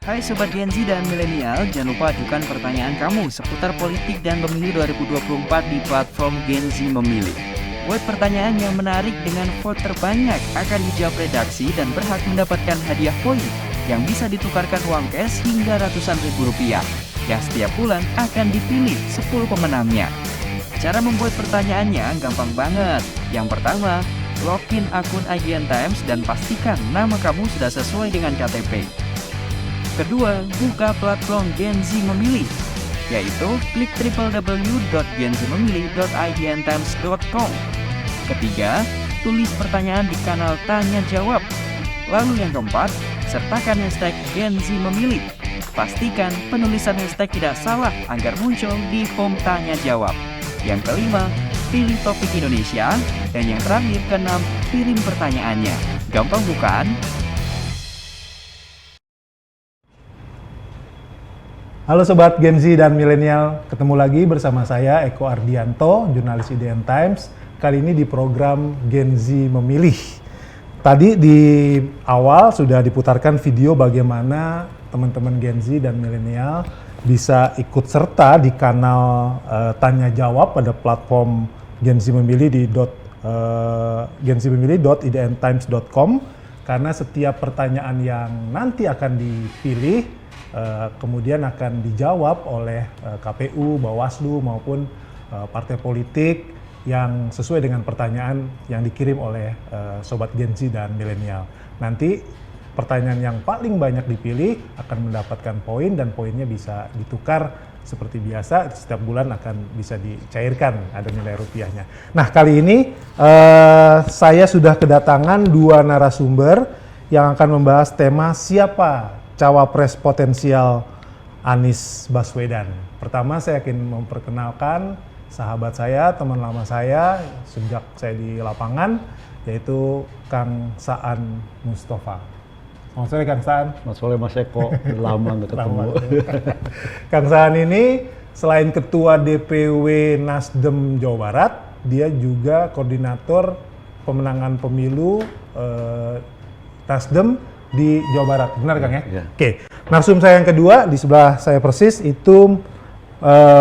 Hai Sobat Gen Z dan Milenial, jangan lupa ajukan pertanyaan kamu seputar politik dan pemilu 2024 di platform Gen Z Memilih. Buat pertanyaan yang menarik dengan vote terbanyak akan dijawab redaksi dan berhak mendapatkan hadiah poin yang bisa ditukarkan uang cash hingga ratusan ribu rupiah, yang setiap bulan akan dipilih 10 pemenangnya. Cara membuat pertanyaannya gampang banget. Yang pertama, login akun IGN Times dan pastikan nama kamu sudah sesuai dengan KTP. Kedua, buka platform Gen Z Memilih, yaitu klik www.genzmemilih.igntimes.com. Ketiga, tulis pertanyaan di kanal Tanya Jawab. Lalu yang keempat, sertakan hashtag Gen Z Memilih. Pastikan penulisan hashtag tidak salah agar muncul di home Tanya Jawab. Yang kelima, pilih topik Indonesia. Dan yang terakhir, keenam, kirim pertanyaannya. Gampang bukan? Halo Sobat Gen Z dan Milenial, ketemu lagi bersama saya Eko Ardianto, jurnalis IDN Times. Kali ini di program Gen Z Memilih. Tadi di awal sudah diputarkan video bagaimana teman-teman Gen Z dan Milenial bisa ikut serta di kanal Tanya Jawab pada platform Gen Z Memilih di genzmemilih.idntimes.com, karena setiap pertanyaan yang nanti akan dipilih kemudian akan dijawab oleh KPU, Bawaslu maupun partai politik yang sesuai dengan pertanyaan yang dikirim oleh Sobat Gen Z dan Milenial. Nanti pertanyaan yang paling banyak dipilih akan mendapatkan poin dan poinnya bisa ditukar seperti biasa, setiap bulan akan bisa dicairkan, ada nilai rupiahnya. Nah, kali ini saya sudah kedatangan dua narasumber yang akan membahas tema siapa cawapres potensial Anies Baswedan. Pertama saya ingin memperkenalkan sahabat saya, teman lama saya sejak saya di lapangan, yaitu Kang Saan Mustafa. Selamat sore Kang Saan. Selamat sore Mas Eko, lama nggak ketemu. Kang Saan ini selain Ketua DPW Nasdem Jawa Barat, dia juga koordinator pemenangan pemilu Nasdem di Jawa Barat, benar Kang ya? Ya. Oke, narsum saya yang kedua di sebelah saya persis itu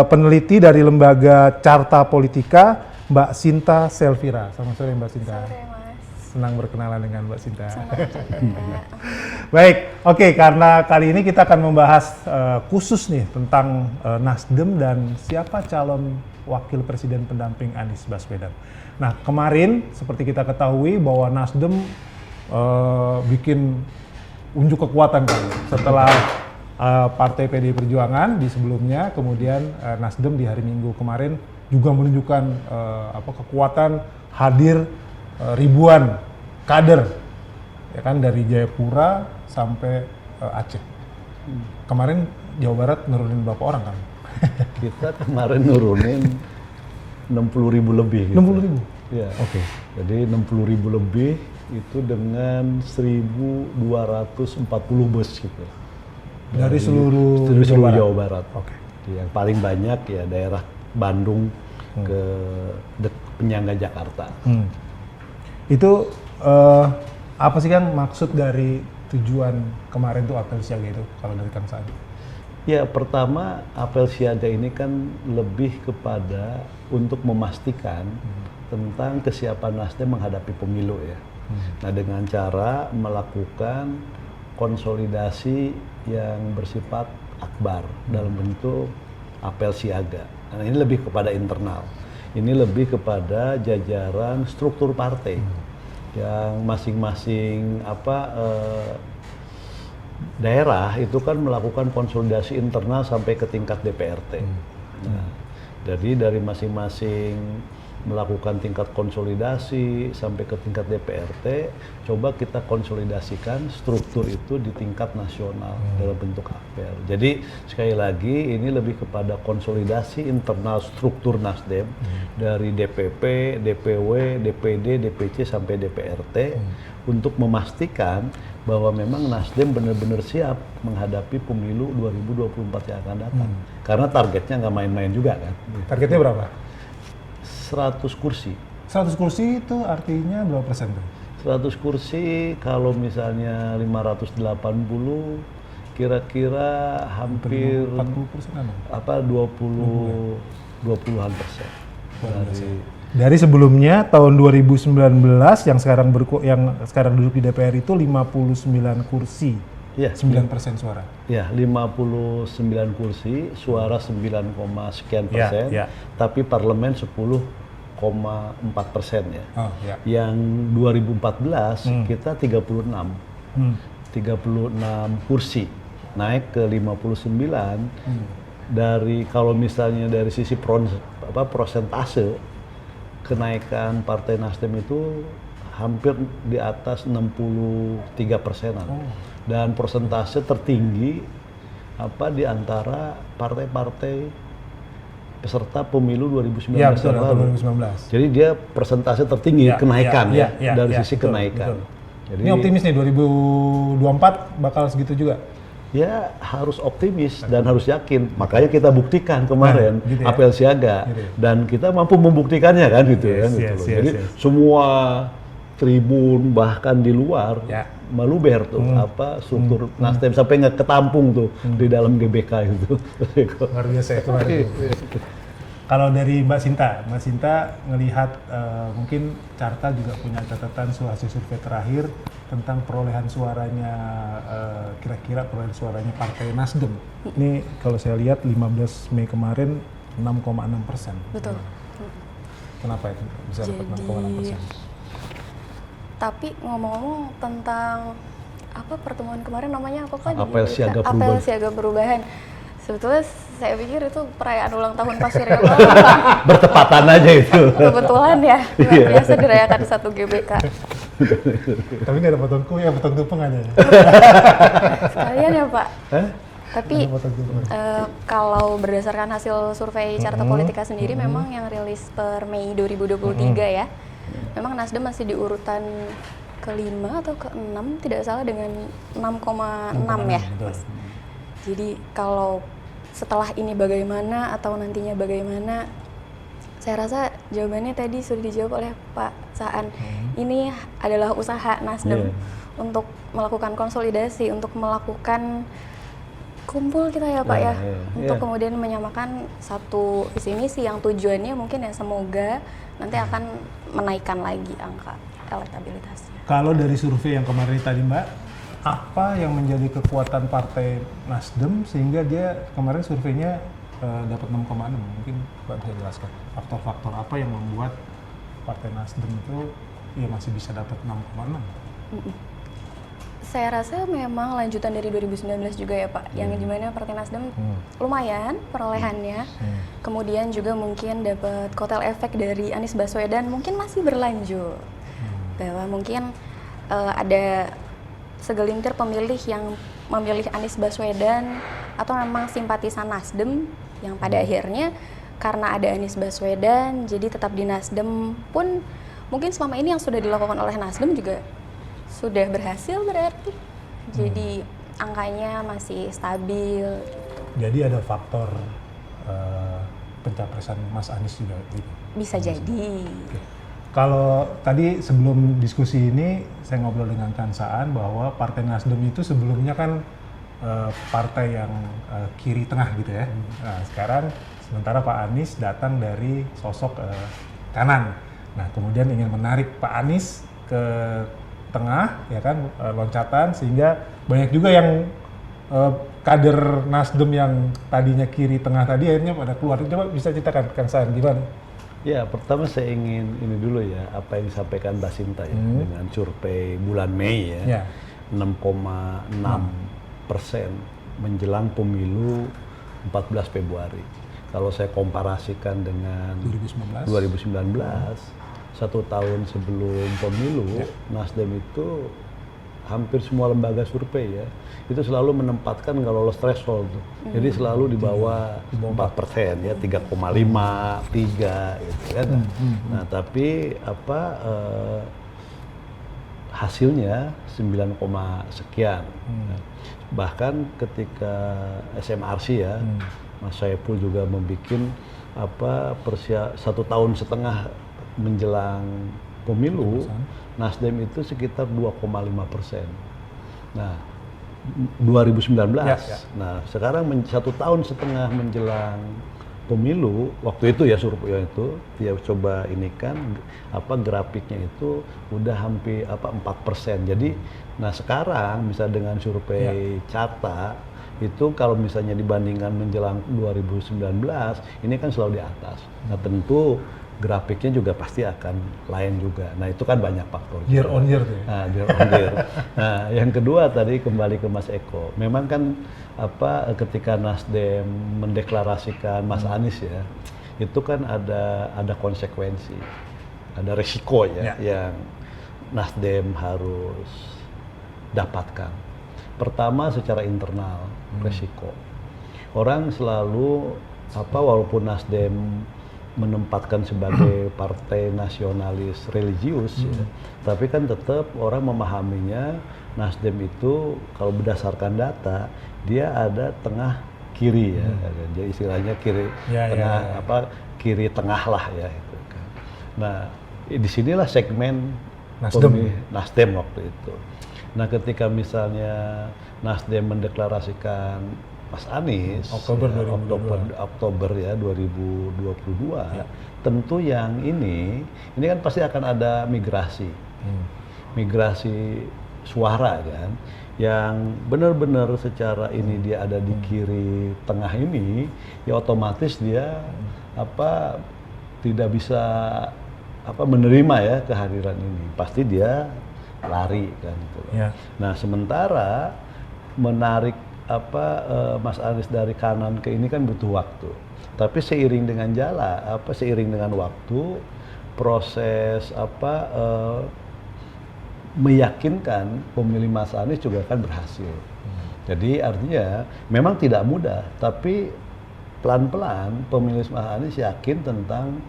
peneliti dari lembaga Carta Politika, Mbak Sinta Selvira. Selamat sore Mbak Sinta. Sore Mas. Senang berkenalan dengan Mbak Sinta. Baik, oke, karena kali ini kita akan membahas khusus nih tentang Nasdem dan siapa calon wakil presiden pendamping Anies Baswedan. Nah, kemarin seperti kita ketahui bahwa Nasdem bikin unjuk kekuatan kan setelah Partai PDI Perjuangan di sebelumnya, kemudian Nasdem di hari Minggu kemarin juga menunjukkan kekuatan, hadir ribuan kader ya kan dari Jayapura sampai Aceh. Kemarin Jawa Barat nurunin berapa orang kan? Kita kemarin nurunin 60.000 lebih. Gitu. 60.000? Ya. Oke. Jadi 60.000 lebih itu dengan 1.240 bus gitu. Dari seluruh Jawa Barat. Oke. Yang paling banyak ya daerah Bandung ke penyangga Jakarta. Itu apa sih Kang maksud dari tujuan kemarin tuh apel siaga itu kalau dari Kang Saan? Ya, pertama apel siaga ini kan lebih kepada untuk memastikan tentang kesiapan Nasdem menghadapi pemilu ya. Nah, dengan cara melakukan konsolidasi yang bersifat akbar dalam bentuk apel siaga. Nah, ini lebih kepada internal. Ini lebih kepada jajaran struktur partai yang masing-masing daerah itu kan melakukan konsolidasi internal sampai ke tingkat DPRT. Nah, jadi dari masing-masing melakukan tingkat konsolidasi sampai ke tingkat DPRT, coba kita konsolidasikan struktur itu di tingkat nasional dalam bentuk apel. Jadi sekali lagi ini lebih kepada konsolidasi internal struktur Nasdem dari DPP, DPW, DPD, DPC sampai DPRT untuk memastikan bahwa memang Nasdem benar-benar siap menghadapi pemilu 2024 yang akan datang. Karena targetnya nggak main-main juga kan. Targetnya berapa? 100 kursi. 100 kursi itu artinya berapa persen tuh? 100 kursi kalau misalnya 580 kira-kira hampir 40%-an. apa 20-an persen Dari sebelumnya tahun 2019 yang sekarang duduk di DPR itu 59 kursi. ya 9% suara. ya 59 kursi, suara 9, sekian persen, ya. tapi parlemen 10,4% ya. Oh, ya. Yang 2014 kita 36 kursi, naik ke 59. Dari kalau misalnya dari sisi prosentase kenaikan Partai Nasdem itu hampir di atas 63%-an. Dan persentase tertinggi di antara partai-partai peserta pemilu 2019 Ya, betul, yang lalu. 2019. Jadi dia persentase tertinggi kenaikan dari sisi betul, kenaikan. betul. Jadi Ini optimis nih 2024 bakal segitu juga. ya harus optimis dan harus yakin. Makanya kita buktikan kemarin gitu ya. apel siaga Gitu ya. dan kita mampu membuktikannya kan gitu Yes, kan. Gitu yes, loh. yes, Jadi yes. semua tribun bahkan di luar Ya. meluber tuh struktur Nasdem sampai nggak ketampung tuh di dalam GBK itu. Luar biasa ya kemarin. Kalau dari Mbak Sinta ngelihat mungkin Carta juga punya catatan hasil survei terakhir tentang perolehan suaranya, kira-kira perolehan suaranya Partai Nasdem. Ini kalau saya lihat 15 Mei kemarin 6,6%. Betul. Kenapa itu bisa dapat 6,6%? Tapi ngomong-ngomong tentang pertemuan kemarin namanya apa Pak? Apel siaga perubahan. Apel siaga perubahan. Sebetulnya saya pikir itu perayaan ulang tahun Pak Surya Paloh. Bertepatan aja itu. Kebetulan ya, luar biasa dirayakan di satu GBK. Tapi nggak ada potong kue, potong tumpeng aja ya? Sekalian ya Pak. Tapi Ada potong tumpeng. kalau berdasarkan hasil survei Carta Politika sendiri memang yang rilis per Mei 2023 ya, memang Nasdem masih di urutan ke-5 atau ke-6 tidak salah dengan 6,6 ya. Betul. Jadi kalau setelah ini bagaimana atau nantinya bagaimana, saya rasa jawabannya tadi sudah dijawab oleh Pak Saan. Ini adalah usaha Nasdem untuk melakukan konsolidasi, untuk melakukan kumpul kita ya Pak untuk kemudian menyamakan satu visi misi yang tujuannya mungkin ya semoga nanti akan menaikkan lagi angka elektabilitasnya. Kalau dari survei yang kemarin tadi Mbak, apa yang menjadi kekuatan Partai Nasdem sehingga dia kemarin surveinya dapat 6,6? Mungkin Mbak bisa jelaskan faktor-faktor apa yang membuat Partai Nasdem itu ya masih bisa dapat 6,6? Saya rasa memang lanjutan dari 2019 juga ya Pak, yang dimana Partai Nasdem lumayan perolehannya, kemudian juga mungkin dapat kotel efek dari Anies Baswedan mungkin masih berlanjut, bahwa mungkin ada segelintir pemilih yang memilih Anies Baswedan atau memang simpatisan Nasdem yang pada akhirnya karena ada Anies Baswedan jadi tetap di Nasdem pun mungkin selama ini yang sudah dilakukan oleh Nasdem juga sudah berhasil berarti. Jadi angkanya masih stabil. Jadi ada faktor pencapresan Mas Anies juga gitu. Bisa jadi. Kalau tadi sebelum diskusi ini saya ngobrol dengan Kang Saan bahwa Partai Nasdem itu sebelumnya kan partai yang kiri tengah gitu ya. Nah, sekarang sementara Pak Anies datang dari sosok kanan. Nah, kemudian ingin menarik Pak Anies ke tengah ya kan, loncatan sehingga banyak juga yang kader Nasdem yang tadinya kiri tengah tadi akhirnya pada keluar. Coba bisa ceritakan Kang Saan gimana? Ya, pertama saya ingin ini dulu ya, apa yang disampaikan Mbak Sinta ya, dengan survei bulan Mei ya, 6,6% menjelang pemilu 14 Februari. Kalau saya komparasikan dengan 2019, 1 tahun sebelum pemilu, Nasdem itu hampir semua lembaga survei ya, itu selalu menempatkan nggak lolos threshold. Jadi selalu di bawah 4% ya, 3,5, 3 gitu kan. Nah, tapi hasilnya 9, sekian. Bahkan ketika SMRC ya, Mas Saiful juga membuat 1,5 tahun menjelang pemilu, Nasdem itu sekitar 2,5%. Nah, 2019. Ya, ya. Nah, sekarang 1,5 tahun menjelang pemilu, waktu itu ya survei itu dia coba ini kan grafiknya itu udah hampir 4%. Jadi nah sekarang bisa dengan survei Carta itu kalau misalnya dibandingkan menjelang 2019 ini kan selalu di atas. Nah, tentu grafiknya juga pasti akan lain juga. Nah, itu kan banyak faktor. Year on year tuh ya? Nah, year on year. Nah, yang kedua tadi kembali ke Mas Eko. Memang kan ketika Nasdem mendeklarasikan Mas Anies ya, itu kan ada konsekuensi, ada resiko ya yang Nasdem harus dapatkan. Pertama secara internal resiko. Orang selalu walaupun Nasdem menempatkan sebagai partai nasionalis religius, ya, tapi kan tetap orang memahaminya Nasdem itu kalau berdasarkan data dia ada tengah kiri ya, jadi istilahnya kiri tengah kiri tengah lah ya itu kan. Nah disinilah segmen Nasdem waktu itu. Nah ketika misalnya Nasdem mendeklarasikan Mas Anies Oktober ya 2022 tentu yang ini kan pasti akan ada migrasi suara kan yang benar-benar secara ini dia ada di kiri tengah ini ya otomatis dia tidak bisa menerima ya kehadiran ini, pasti dia lari kan gitu. Nah sementara menarik Mas Anies dari kanan ke ini kan butuh waktu. Tapi seiring dengan seiring dengan waktu, proses meyakinkan pemilih Mas Anies juga akan berhasil. Jadi artinya memang tidak mudah, tapi pelan-pelan pemilih Mas Anies yakin tentang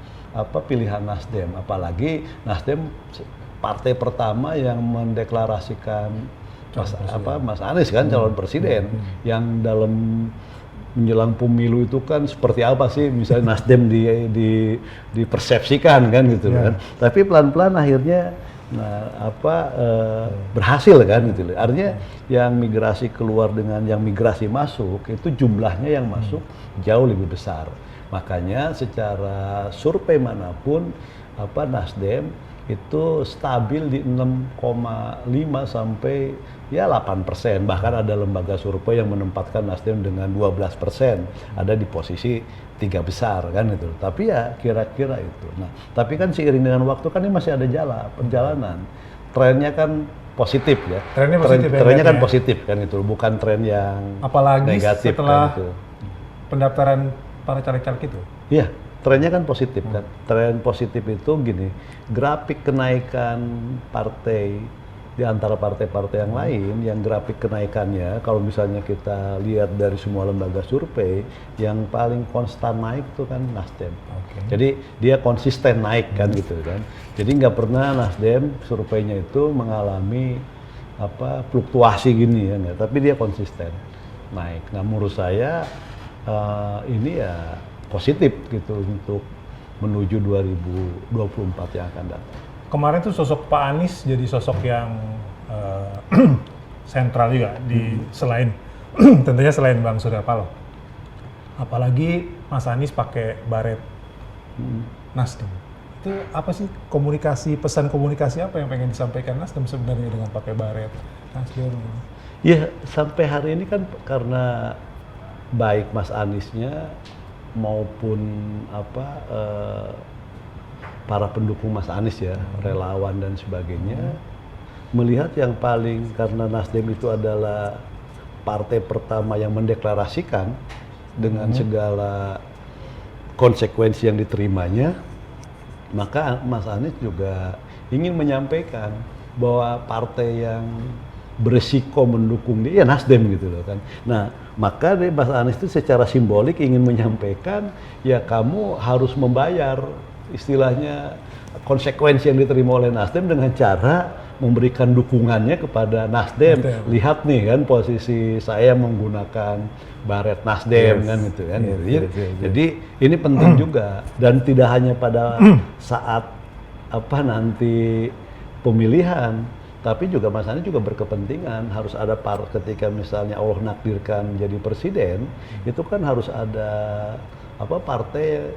pilihan Nasdem. Apalagi Nasdem partai pertama yang mendeklarasikan Mas Anies kan calon presiden yang dalam menjelang pemilu itu kan seperti apa sih misalnya Nasdem dipersepsikan kan gitu kan. Tapi pelan-pelan akhirnya berhasil kan gitu. Artinya yang migrasi keluar dengan yang migrasi masuk itu jumlahnya yang masuk jauh lebih besar. Makanya secara survei manapun Nasdem itu stabil di 6,5 sampai 8%. Bahkan ada lembaga survei yang menempatkan Nasdem dengan 12%, ada di posisi 3 besar kan itu. Tapi ya kira-kira itu. Nah, tapi kan seiring dengan waktu kan ini masih ada perjalanan. Trennya kan positif ya. Trennya kan positif kan itu, bukan tren yang apalagi negatif setelah kan itu. Pendaftaran para caleg-caleg itu. Iya. Trennya kan positif kan. Tren positif itu gini, grafik kenaikan partai di antara partai-partai yang lain, yang grafik kenaikannya kalau misalnya kita lihat dari semua lembaga survei, yang paling konstan naik itu kan Nasdem. Jadi dia konsisten naik kan gitu kan. Jadi nggak pernah Nasdem surveinya itu mengalami fluktuasi gini ya, tapi dia konsisten naik. Nah menurut saya ini ya positif gitu untuk menuju 2024 yang akan datang. Kemarin tuh sosok Pak Anies jadi sosok yang sentral juga di selain tentunya selain Bang Surya Paloh. Apalagi Mas Anies pakai baret Nasdem. Itu apa sih pesan komunikasi apa yang pengen disampaikan Nasdem sebenarnya dengan pakai baret Nasdem? Ya sampai hari ini kan karena baik Mas Aniesnya maupun para pendukung Mas Anies ya, relawan dan sebagainya, melihat yang paling karena Nasdem itu adalah partai pertama yang mendeklarasikan dengan segala konsekuensi yang diterimanya, maka Mas Anies juga ingin menyampaikan bahwa partai yang beresiko mendukung dia, ya Nasdem gitu loh kan. Nah, maka Mas Anies itu secara simbolik ingin menyampaikan, ya kamu harus membayar istilahnya konsekuensi yang diterima oleh Nasdem dengan cara memberikan dukungannya kepada Nasdem. Lihat nih kan posisi saya menggunakan baret Nasdem kan gitu kan. Jadi ini penting juga, dan tidak hanya pada saat nanti pemilihan, Tapi juga Mas Anies juga berkepentingan harus ada ketika misalnya Allah nakdirkan jadi presiden, itu kan harus ada partai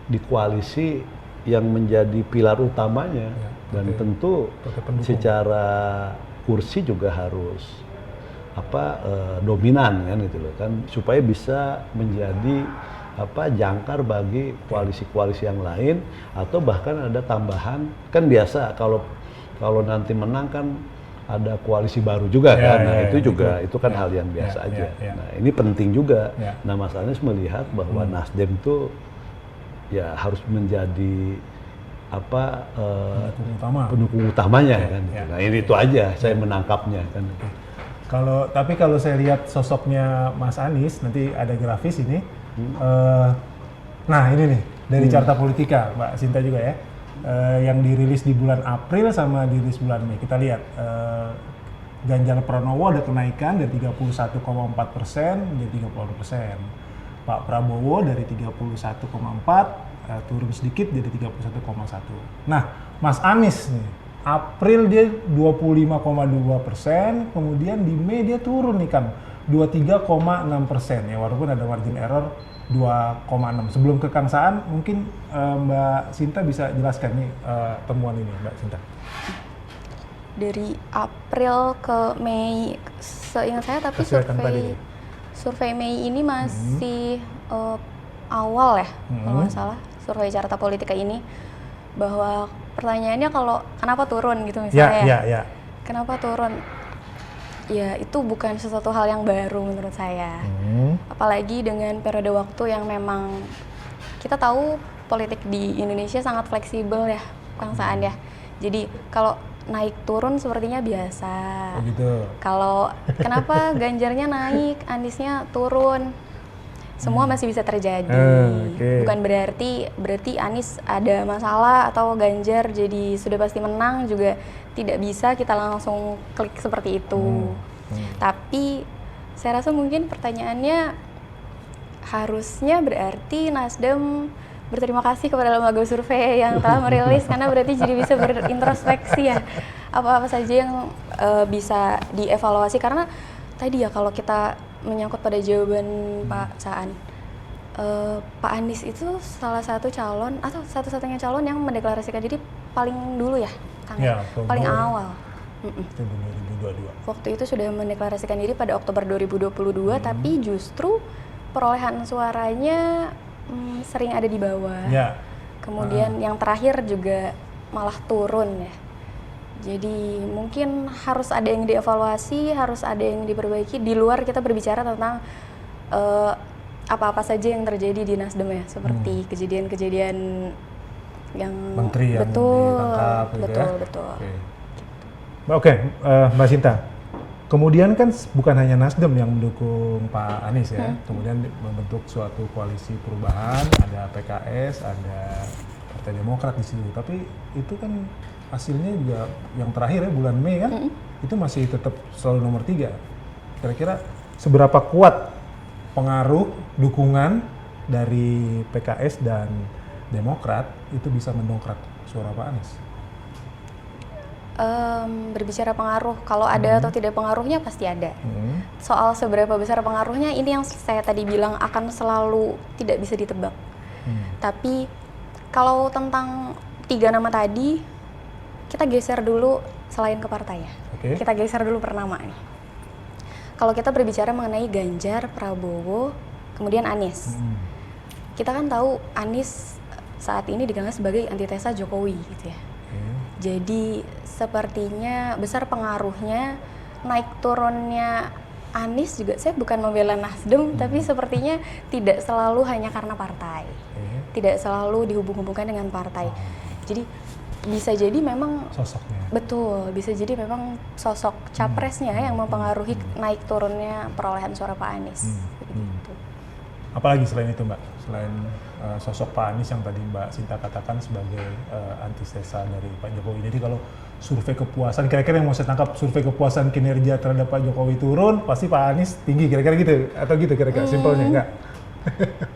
di koalisi yang menjadi pilar utamanya, dan tentu secara kursi juga harus dominan kan gitu loh kan, supaya bisa menjadi jangkar bagi koalisi-koalisi yang lain, atau bahkan ada tambahan. Kan biasa kalau nanti menang kan ada koalisi baru juga kan. Nah, itu juga itu kan hal yang biasa aja. Nah, ini penting juga. Nah, Mas Anies melihat bahwa Nasdem itu ya harus menjadi pendukung utamanya kan. Nah, ini itu aja saya menangkapnya kan. Tapi kalau saya lihat sosoknya Mas Anies, nanti ada grafis ini. Nah, ini nih dari Carta Politika, Mbak Sinta juga ya, yang dirilis di bulan April sama dirilis bulan Mei. Kita lihat Ganjar Pranowo ada kenaikan dari 31,4% menjadi 30%. Pak Prabowo dari 31,4 turun sedikit jadi 31,1. Nah, Mas Anies nih, April dia 25,2%, kemudian di Mei dia turun nih kan 23,6%, ya walaupun ada margin error 2,6. Sebelum ke Kang Saan, mungkin Mbak Sinta bisa jelaskan nih temuan ini, Mbak Sinta. Dari April ke Mei, seingat saya, tapi survei Mei ini masih awal ya, kalau nggak salah, survei Carta Politika ini, bahwa pertanyaannya kalau kenapa turun gitu misalnya. Kenapa turun? Ya itu bukan sesuatu hal yang baru menurut saya. Apalagi dengan periode waktu yang memang kita tahu politik di Indonesia sangat fleksibel ya, Kang Saan ya. Jadi kalau naik turun sepertinya biasa. Oh gitu. Kalau kenapa Ganjarnya naik, Aniesnya turun? Semua masih bisa terjadi. Bukan berarti Anies ada masalah atau Ganjar jadi sudah pasti menang, juga tidak bisa kita langsung klik seperti itu. Tapi saya rasa mungkin pertanyaannya harusnya berarti Nasdem berterima kasih kepada lembaga survei yang telah merilis, karena berarti jadi bisa berintrospeksi ya, apa-apa saja yang bisa dievaluasi. Karena tadi ya, kalau kita menyangkut pada jawaban Pak Saan, Pak Anies itu salah satu calon atau satu-satunya calon yang mendeklarasikan diri paling dulu ya, Kang? Paling awal. 2022. Waktu itu sudah mendeklarasikan diri pada Oktober 2022, tapi justru perolehan suaranya sering ada di bawah. Kemudian yang terakhir juga malah turun ya. Jadi mungkin harus ada yang dievaluasi, harus ada yang diperbaiki. Di luar kita berbicara tentang apa-apa saja yang terjadi di Nasdem ya, seperti kejadian-kejadian yang menteri yang ditangkap, betul. Oke, Mbak Sinta. Kemudian kan bukan hanya Nasdem yang mendukung Pak Anies ya, kemudian membentuk suatu koalisi perubahan, ada PKS, ada Partai Demokrat di situ. Tapi itu kan hasilnya juga yang terakhir ya, bulan Mei kan, itu masih tetap selalu nomor 3. Kira-kira seberapa kuat pengaruh dukungan dari PKS dan Demokrat itu bisa mendongkrak suara Pak Anies? Berbicara pengaruh, kalau ada atau tidak pengaruhnya pasti ada. Soal seberapa besar pengaruhnya, ini yang saya tadi bilang akan selalu tidak bisa ditebak. Tapi kalau tentang 3 nama tadi, kita geser dulu selain ke partai ya. Kita geser dulu per nama nih. Kalau kita berbicara mengenai Ganjar, Prabowo, kemudian Anies. Kita kan tahu Anies saat ini dikenal sebagai antitesa Jokowi gitu ya. Jadi sepertinya besar pengaruhnya naik turunnya Anies juga. Saya bukan membela Nasdem, tapi sepertinya tidak selalu hanya karena partai. Tidak selalu dihubung-hubungkan dengan partai. Jadi bisa jadi memang sosoknya. Betul, bisa jadi memang sosok capresnya yang mempengaruhi naik turunnya perolehan suara Pak Anies. Begitu. Apalagi selain itu, Mbak? Selain sosok Pak Anies yang tadi Mbak Sinta katakan sebagai antitesa dari Pak Jokowi. Jadi kalau survei kepuasan, kira-kira yang mau saya tangkap, survei kepuasan kinerja terhadap Pak Jokowi turun, pasti Pak Anies tinggi, kira-kira gitu? Atau gitu kira-kira, simpelnya enggak?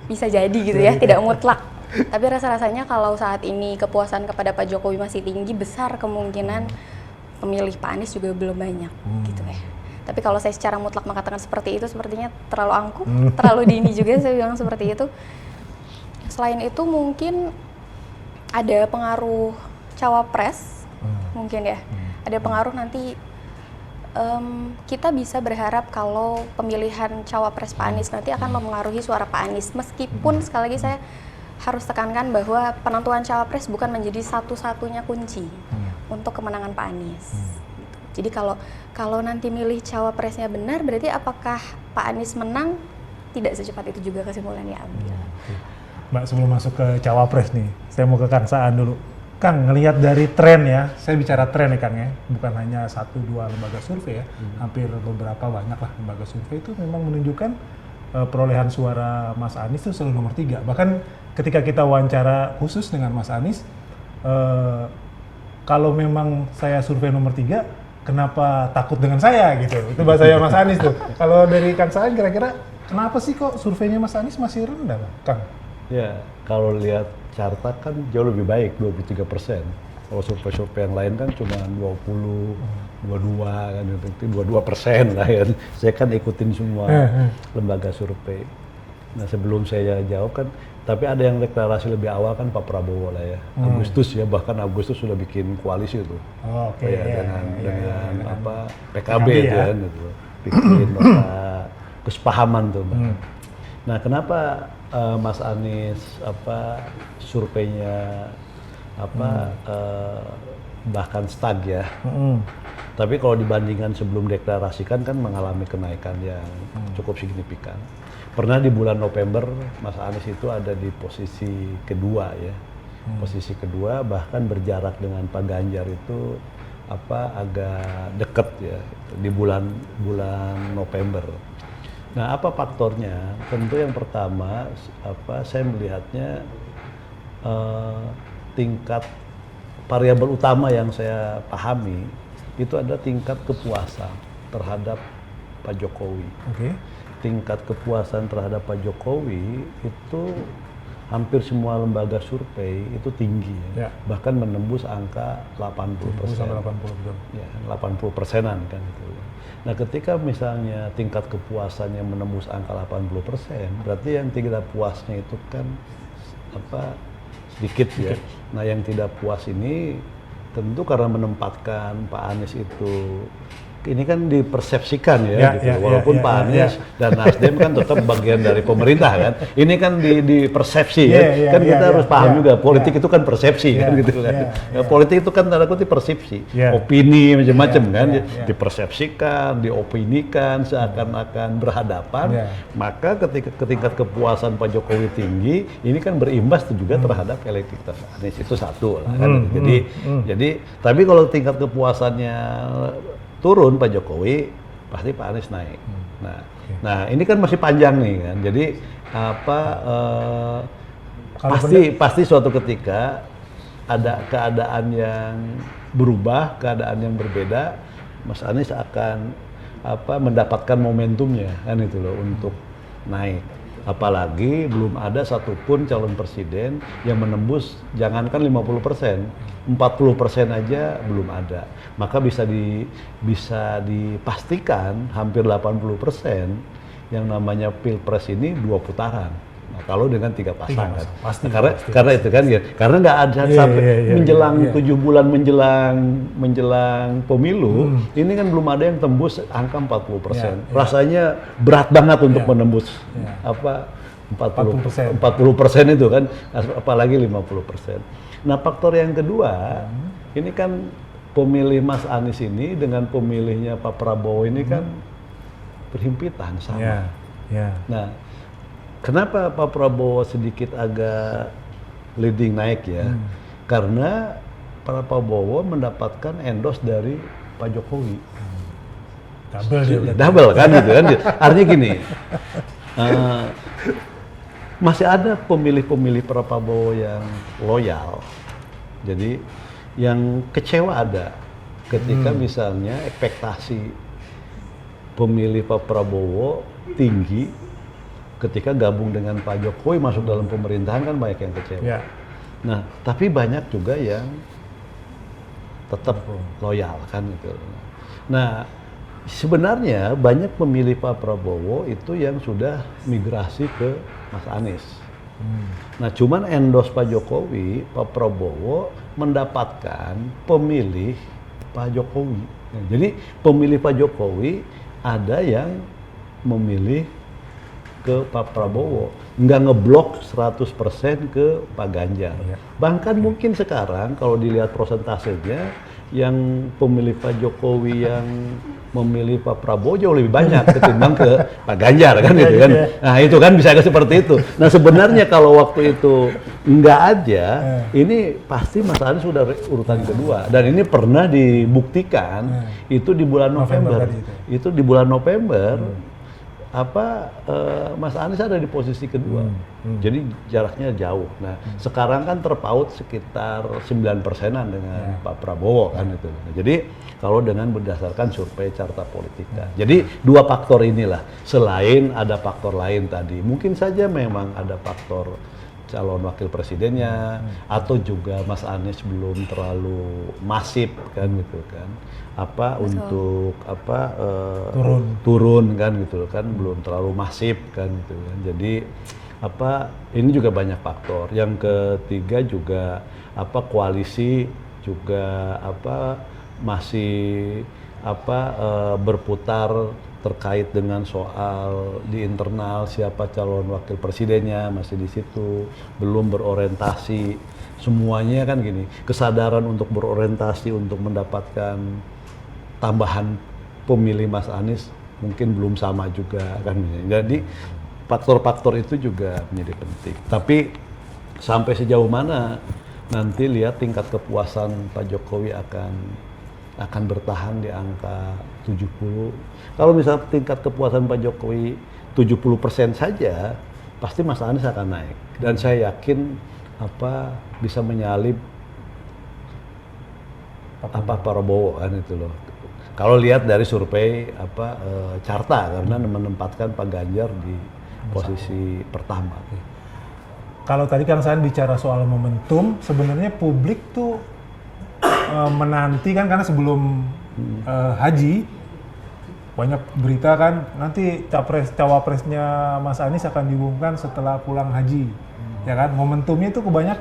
Bisa jadi gitu ya, tidak mutlak. Tapi rasa-rasanya kalau saat ini kepuasan kepada Pak Jokowi masih tinggi, besar kemungkinan pemilih Pak Anies juga belum banyak gitu ya. Tapi kalau saya secara mutlak mengatakan seperti itu sepertinya terlalu angkuh, terlalu dini juga saya bilang seperti itu. Selain itu mungkin ada pengaruh cawapres, mungkin ya. Ada pengaruh nanti kita bisa berharap kalau pemilihan cawapres Pak Anies nanti akan mempengaruhi suara Pak Anies. Meskipun sekali lagi saya harus tekankan bahwa penentuan cawapres bukan menjadi satu-satunya kunci untuk kemenangan Pak Anies. Jadi kalau nanti milih cawapresnya benar, berarti apakah Pak Anies menang? Tidak secepat itu juga kesimpulannya ambil. Mbak, sebelum masuk ke cawapres nih, saya mau ke Kang Saan dulu. Kang, ngelihat dari tren ya, saya bicara tren ya Kang ya, bukan hanya 1-2 lembaga survei ya, hampir beberapa banyak lah lembaga survei itu memang menunjukkan perolehan suara Mas Anies itu selalu nomor 3. Bahkan ketika kita wawancara khusus dengan Mas Anies, kalau memang saya survei nomor 3, kenapa takut dengan saya gitu? Itu bahasanya Mas Anies tuh. Kalau dari Kang Saan kira-kira kenapa sih kok surveinya Mas Anies masih rendah, Kang? Ya, kalau lihat carta kan jauh lebih baik, 23%. Kalau survei-survei yang lain kan cuma 20, 22 kan, itu 22% lah ya. Saya kan ikutin semua lembaga survei. Nah, sebelum saya jawab kan, tapi ada yang deklarasi lebih awal kan Pak Prabowo lah ya. Agustus ya, bahkan Agustus sudah bikin koalisi tuh. Dengan PKB itu kan gitu. Bikin kesepahaman tuh, Mbak. Nah, kenapa Mas Anies surveinya bahkan stag ya. Tapi kalau dibandingkan sebelum deklarasikan kan mengalami kenaikan yang cukup signifikan. Pernah di bulan November Mas Anies itu ada di posisi kedua ya. Posisi kedua, bahkan berjarak dengan Pak Ganjar itu agak dekat ya di bulan November. Nah, apa faktornya? Tentu yang pertama, saya melihatnya tingkat variabel utama yang saya pahami itu ada tingkat kepuasan terhadap Pak Jokowi. Tingkat kepuasan terhadap Pak Jokowi itu hampir semua lembaga survei itu tinggi, bahkan menembus angka 80%. Ya, 80%-an kan itu. Nah, ketika misalnya tingkat kepuasannya menembus angka 80%, berarti yang tidak puasnya itu kan sedikit ya. Nah, yang tidak puas ini tentu karena menempatkan Pak Anies itu ini kan dipersepsikan ya, gitu. Walaupun Pak Anies dan Nasdem kan tetap bagian dari pemerintah kan. Ini kan di persepsi kan kita harus paham juga politik itu kan persepsi kan gitu kan. Politik itu kan tanda kutip persepsi, opini macam-macam kan, dipersepsikan, diopinikan seakan-akan berhadapan. Maka ketika tingkat kepuasan Pak Jokowi tinggi, ini kan berimbas juga terhadap elektabilitas Anies, itu satu lah kan. Jadi tapi kalau tingkat kepuasannya turun Pak Jokowi, pasti Pak Anies naik. Nah, ini kan masih panjang nih kan. Jadi pasti suatu ketika ada keadaan yang berubah, keadaan yang berbeda, Mas Anies akan mendapatkan momentumnya kan itu loh untuk naik. Apalagi belum ada satupun calon presiden yang menembus jangankan 50%, 40% aja belum ada. Maka bisa dipastikan hampir 80% yang namanya Pilpres ini 2 putaran. Nah, kalau dengan 3 pasangan. Pasti. Karena itu kan ya. Karena nggak ada sampai menjelang 7 bulan menjelang pemilu, ini kan belum ada yang tembus angka 40%. Rasanya berat banget untuk menembus 40% itu kan, apalagi 50%. Nah, faktor yang kedua, ini kan pemilih Mas Anies ini dengan pemilihnya Pak Prabowo ini kan berhimpitan sama. Nah, kenapa Pak Prabowo sedikit agak leading naik ya? Karena Pak Prabowo mendapatkan endorse dari Pak Jokowi. Double kan gitu kan. Artinya gini, masih ada pemilih-pemilih Pak Prabowo yang loyal. Jadi yang kecewa ada ketika misalnya ekspektasi pemilih Pak Prabowo tinggi, ketika gabung dengan Pak Jokowi masuk dalam pemerintahan kan banyak yang kecewa. Nah, tapi banyak juga yang tetap loyal kan gitu. Nah, sebenarnya banyak pemilih Pak Prabowo itu yang sudah migrasi ke Mas Anies. Nah, cuman endorse Pak Jokowi, Pak Prabowo mendapatkan pemilih Pak Jokowi. Nah, jadi pemilih Pak Jokowi ada yang memilih ke Pak Prabowo, nggak ngeblok 100% ke Pak Ganjar. Bahkan mungkin sekarang kalau dilihat prosentasenya, yang pemilih Pak Jokowi yang memilih Pak Prabowo jauh lebih banyak ketimbang ke Pak Ganjar kan gitu kan. Nah itu kan bisa seperti itu. Nah sebenarnya kalau waktu itu nggak ada, ini pasti Mas Anies sudah urutan kedua. Dan ini pernah dibuktikan itu di bulan November. Itu di bulan November Mas Anies ada di posisi kedua. Jadi jaraknya jauh. Nah, sekarang kan terpaut sekitar 9%-an dengan Pak Prabowo kan itu. Nah, jadi kalau dengan berdasarkan survei Carta Politika. Jadi dua faktor inilah, selain ada faktor lain tadi. Mungkin saja memang ada faktor calon wakil presidennya atau juga Mas Anies belum terlalu masif kan gitu kan. Untuk turun kan gitu kan, belum terlalu masif kan gitu kan. Jadi ini juga banyak faktor. Yang ketiga juga koalisi juga masih berputar terkait dengan soal di internal siapa calon wakil presidennya, masih di situ, belum berorientasi. Semuanya kan gini, kesadaran untuk berorientasi untuk mendapatkan tambahan pemilih Mas Anies mungkin belum sama juga kan. Jadi faktor-faktor itu juga menjadi penting. Tapi sampai sejauh mana nanti lihat tingkat kepuasan Pak Jokowi akan bertahan di angka 70. Kalau misalnya tingkat kepuasan Pak Jokowi 70% saja, pasti Mas Anies akan naik. Dan saya yakin bisa menyalip Pak Prabowo kan itu loh. Kalau lihat dari survei Carta, karena menempatkan Pak Ganjar di posisi pertama. Kalau tadi Kang Saan bicara soal momentum, sebenarnya publik tuh menanti kan, karena sebelum haji banyak berita kan nanti cawapresnya Mas Anies akan diumumkan setelah pulang haji, ya kan. Momentumnya itu kebanyak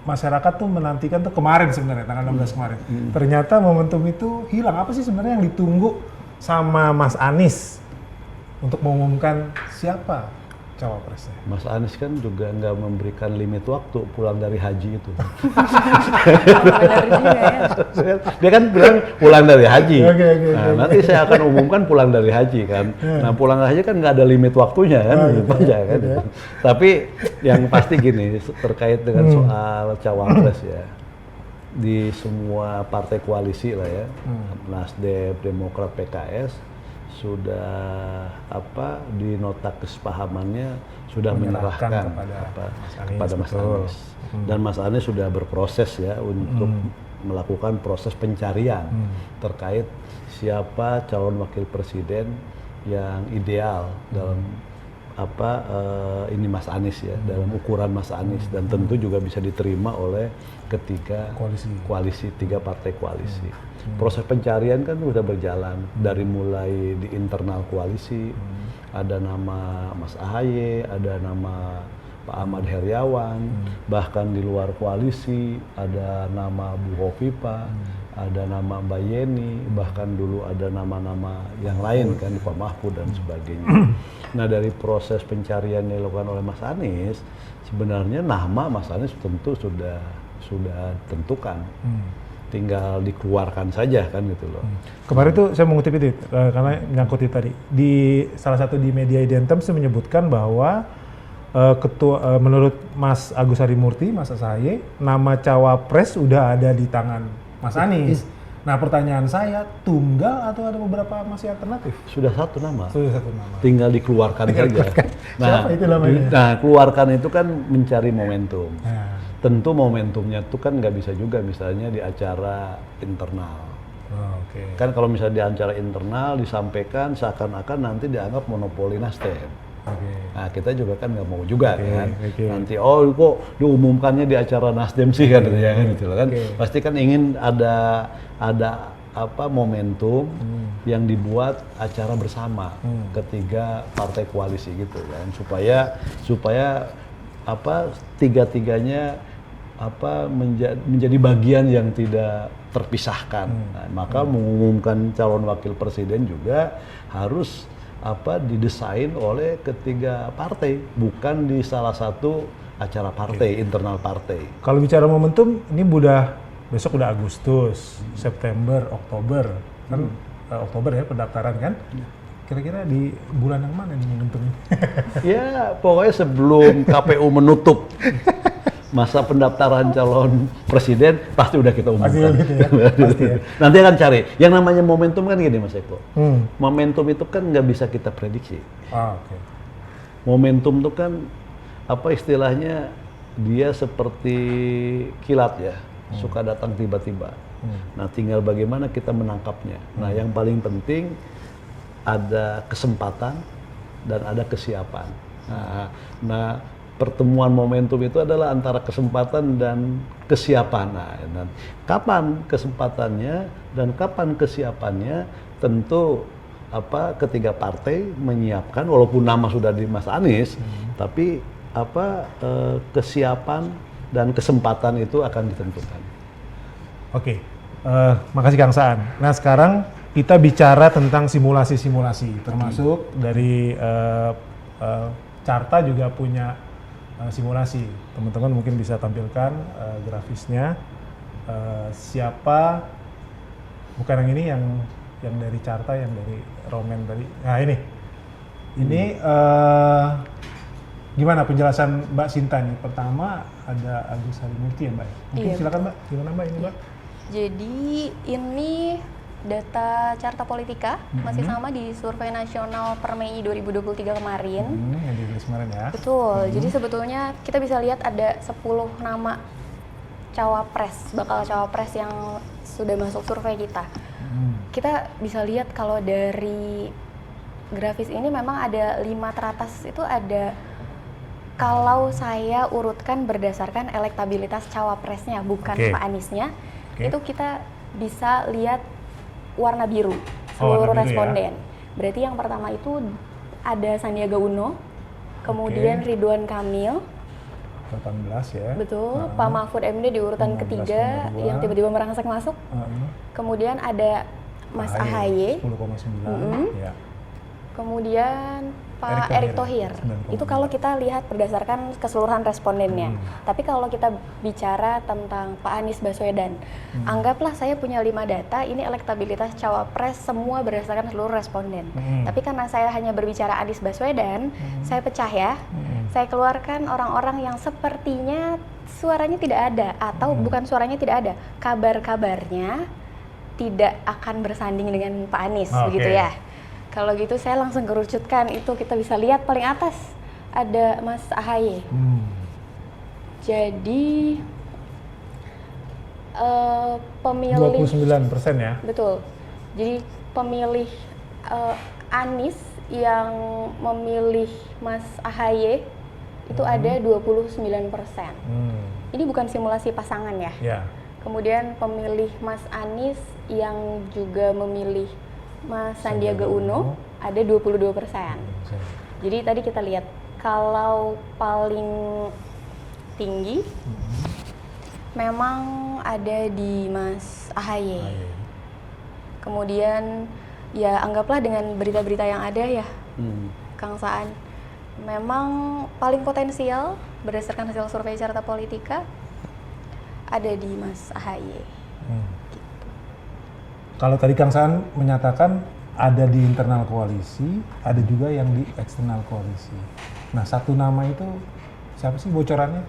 masyarakat tuh menantikan tuh kemarin sebenarnya tanggal 16 kemarin. Ternyata momentum itu hilang. Apa sih sebenarnya yang ditunggu sama Mas Anies untuk mengumumkan siapa cawapresnya? Mas Anies kan juga nggak memberikan limit waktu pulang dari haji itu. Dia kan bilang pulang dari haji. Nanti saya akan umumkan pulang dari haji kan. Nah pulang dari haji kan nggak ada limit waktunya kan, aja kan. Tapi yang pasti gini, terkait dengan soal cawapres ya, di semua partai koalisi lah ya, Nasdem, Demokrat, PKS sudah di nota kesepahamannya sudah menyerahkan kepada Mas Anies. Dan Mas Anies sudah berproses ya untuk melakukan proses pencarian terkait siapa calon wakil presiden yang ideal dalam ini Mas Anies ya, dalam ukuran Mas Anies, dan tentu juga bisa diterima oleh tiga partai koalisi. Proses pencarian kan sudah berjalan dari mulai di internal koalisi, ada nama Mas Ahaye, ada nama Pak Ahmad Heriawan, bahkan di luar koalisi ada nama Bu Hovifa, ada nama Mbak Yeni, bahkan dulu ada nama-nama yang lain kan, Pak Mahfud dan sebagainya. Nah dari proses pencarian yang dilakukan oleh Mas Anies, sebenarnya nama Mas Anies tentu sudah tentukan. Tinggal dikeluarkan saja kan gitu loh. Kemarin tuh saya mengutip itu karena nyangkut itu tadi. Di salah satu di media Identim menyebutkan bahwa menurut Mas Agus Harimurti, Mas Ahaye, nama cawapres sudah ada di tangan Mas Anies. Nah pertanyaan saya, tunggal atau ada beberapa masih alternatif? Sudah satu nama. Tinggal dikeluarkan saja. Siapa itu namanya? Nah keluarkan itu kan mencari momentum. Tentu momentumnya itu kan nggak bisa juga misalnya di acara internal. Kan kalau misalnya di acara internal disampaikan seakan-akan nanti dianggap monopoli Nasdem. Oke. Nah, kita juga kan nggak mau juga kan. Oke. Nanti kok diumumkannya di acara Nasdem sih kan, ya kan gitu loh kan. Oke. Pasti kan ingin ada apa momentum yang dibuat acara bersama ketiga partai koalisi gitu kan, supaya apa tiga-tiganya apa menjadi bagian yang tidak terpisahkan. Nah, maka mengumumkan calon wakil presiden juga harus apa didesain oleh ketiga partai, bukan di salah satu acara partai, internal partai. Kalau bicara momentum, ini besok udah Agustus, September, Oktober, kan Oktober ya pendaftaran kan? Kira-kira di bulan yang mana nih momentumnya? Ya, pokoknya sebelum KPU menutup masa pendaftaran calon presiden, pasti udah kita umumkan. Pasti gitu ya? Pasti ya? Nanti akan cari. Yang namanya momentum kan gini Mas Eko. Hmm. Momentum itu kan nggak bisa kita prediksi. Oke. Momentum itu kan apa istilahnya, dia seperti kilat ya, suka datang tiba-tiba. Nah, tinggal bagaimana kita menangkapnya. Nah, yang paling penting ada kesempatan dan ada kesiapan. Nah, pertemuan momentum itu adalah antara kesempatan dan kesiapan. Nah, dan kapan kesempatannya dan kapan kesiapannya tentu apa ketiga partai menyiapkan, walaupun nama sudah di Mas Anies, tapi apa kesiapan dan kesempatan itu akan ditentukan. Oke, makasih Kang Saan. Nah sekarang kita bicara tentang simulasi-simulasi, termasuk dari Carta juga punya simulasi. Teman-teman mungkin bisa tampilkan grafisnya. Siapa, bukan yang ini, yang dari Carta, yang dari Roman tadi. Nah ini gimana penjelasan Mbak Sinta nih? Pertama ada Agus Harimurti ya Mbak. Mungkin Iya, silakan Mbak, gimana Mbak ini Mbak? Jadi ini data Carta Politika masih sama di Survei Nasional per Mei 2023 kemarin. Yang dirilis kemarin ya. Betul. Jadi sebetulnya kita bisa lihat ada 10 nama bakal cawapres yang sudah masuk survei kita. Kita bisa lihat kalau dari grafis ini memang ada 5 teratas itu ada, kalau saya urutkan berdasarkan elektabilitas cawapresnya, bukan Oke. Pak Aniesnya, Oke. itu kita bisa lihat warna biru warna seluruh biru ya. responden. Berarti yang pertama itu ada Sandiaga Uno, kemudian Oke. Ridwan Kamil, 18 ya. betul, Pak Mahfud MD di urutan 19,2. ketiga yang tiba-tiba merangsek masuk. Kemudian ada Mas AHY, 10,9 ya. kemudian Pak Erick Erick Thohir. 9,2. Itu kalau kita lihat berdasarkan keseluruhan respondennya. Tapi kalau kita bicara tentang Pak Anies Baswedan, anggaplah saya punya 5 data, ini elektabilitas cawapres semua berdasarkan seluruh responden. Tapi karena saya hanya berbicara Anies Baswedan, saya pecah ya. Saya keluarkan orang-orang yang sepertinya suaranya tidak ada, atau bukan suaranya tidak ada, kabar-kabarnya tidak akan bersanding dengan Pak Anies, Oke. begitu ya. Kalau gitu saya langsung kerucutkan, itu kita bisa lihat paling atas ada Mas AHY. Jadi pemilih 29% ya. betul. Jadi pemilih Anies yang memilih Mas AHY itu ada 29%. Ini bukan simulasi pasangan ya. Ya. Kemudian pemilih Mas Anies yang juga memilih Mas Sandiaga Uno ada 22%. Jadi tadi kita lihat kalau paling tinggi memang ada di Mas AHY. Kemudian ya anggaplah dengan berita-berita yang ada ya, Kang Saan, memang paling potensial berdasarkan hasil survei Carta Politika ada di Mas AHY. Kalau tadi Kang Saan menyatakan ada di internal koalisi, ada juga yang di eksternal koalisi. Nah, satu nama itu siapa sih bocorannya?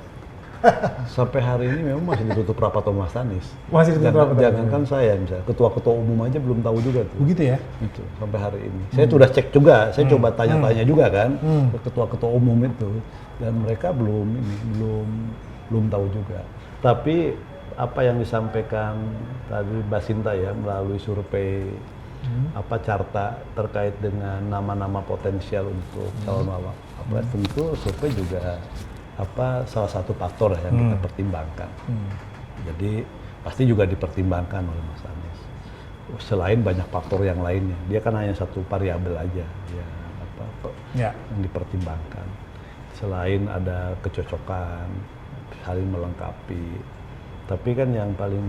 Sampai hari ini memang masih ditutup rapat sama Mas Anies. Masih ditutup rapat. Jangankan saya misalnya, ketua-ketua umum aja belum tahu juga tuh. Begitu ya? Itu sampai hari ini. Saya sudah cek juga, saya coba tanya-tanya juga kan ke ketua-ketua umum itu, dan mereka belum tahu juga. Tapi apa yang disampaikan tadi Mbak Sinta ya melalui survei apa carta terkait dengan nama-nama potensial untuk calon wapres, tentu survei juga salah satu faktor yang kita pertimbangkan. Jadi pasti juga dipertimbangkan oleh Mas Anies. Selain banyak faktor yang lainnya, dia kan hanya satu variabel aja yang dipertimbangkan. Selain ada kecocokan, saling melengkapi, tapi kan yang paling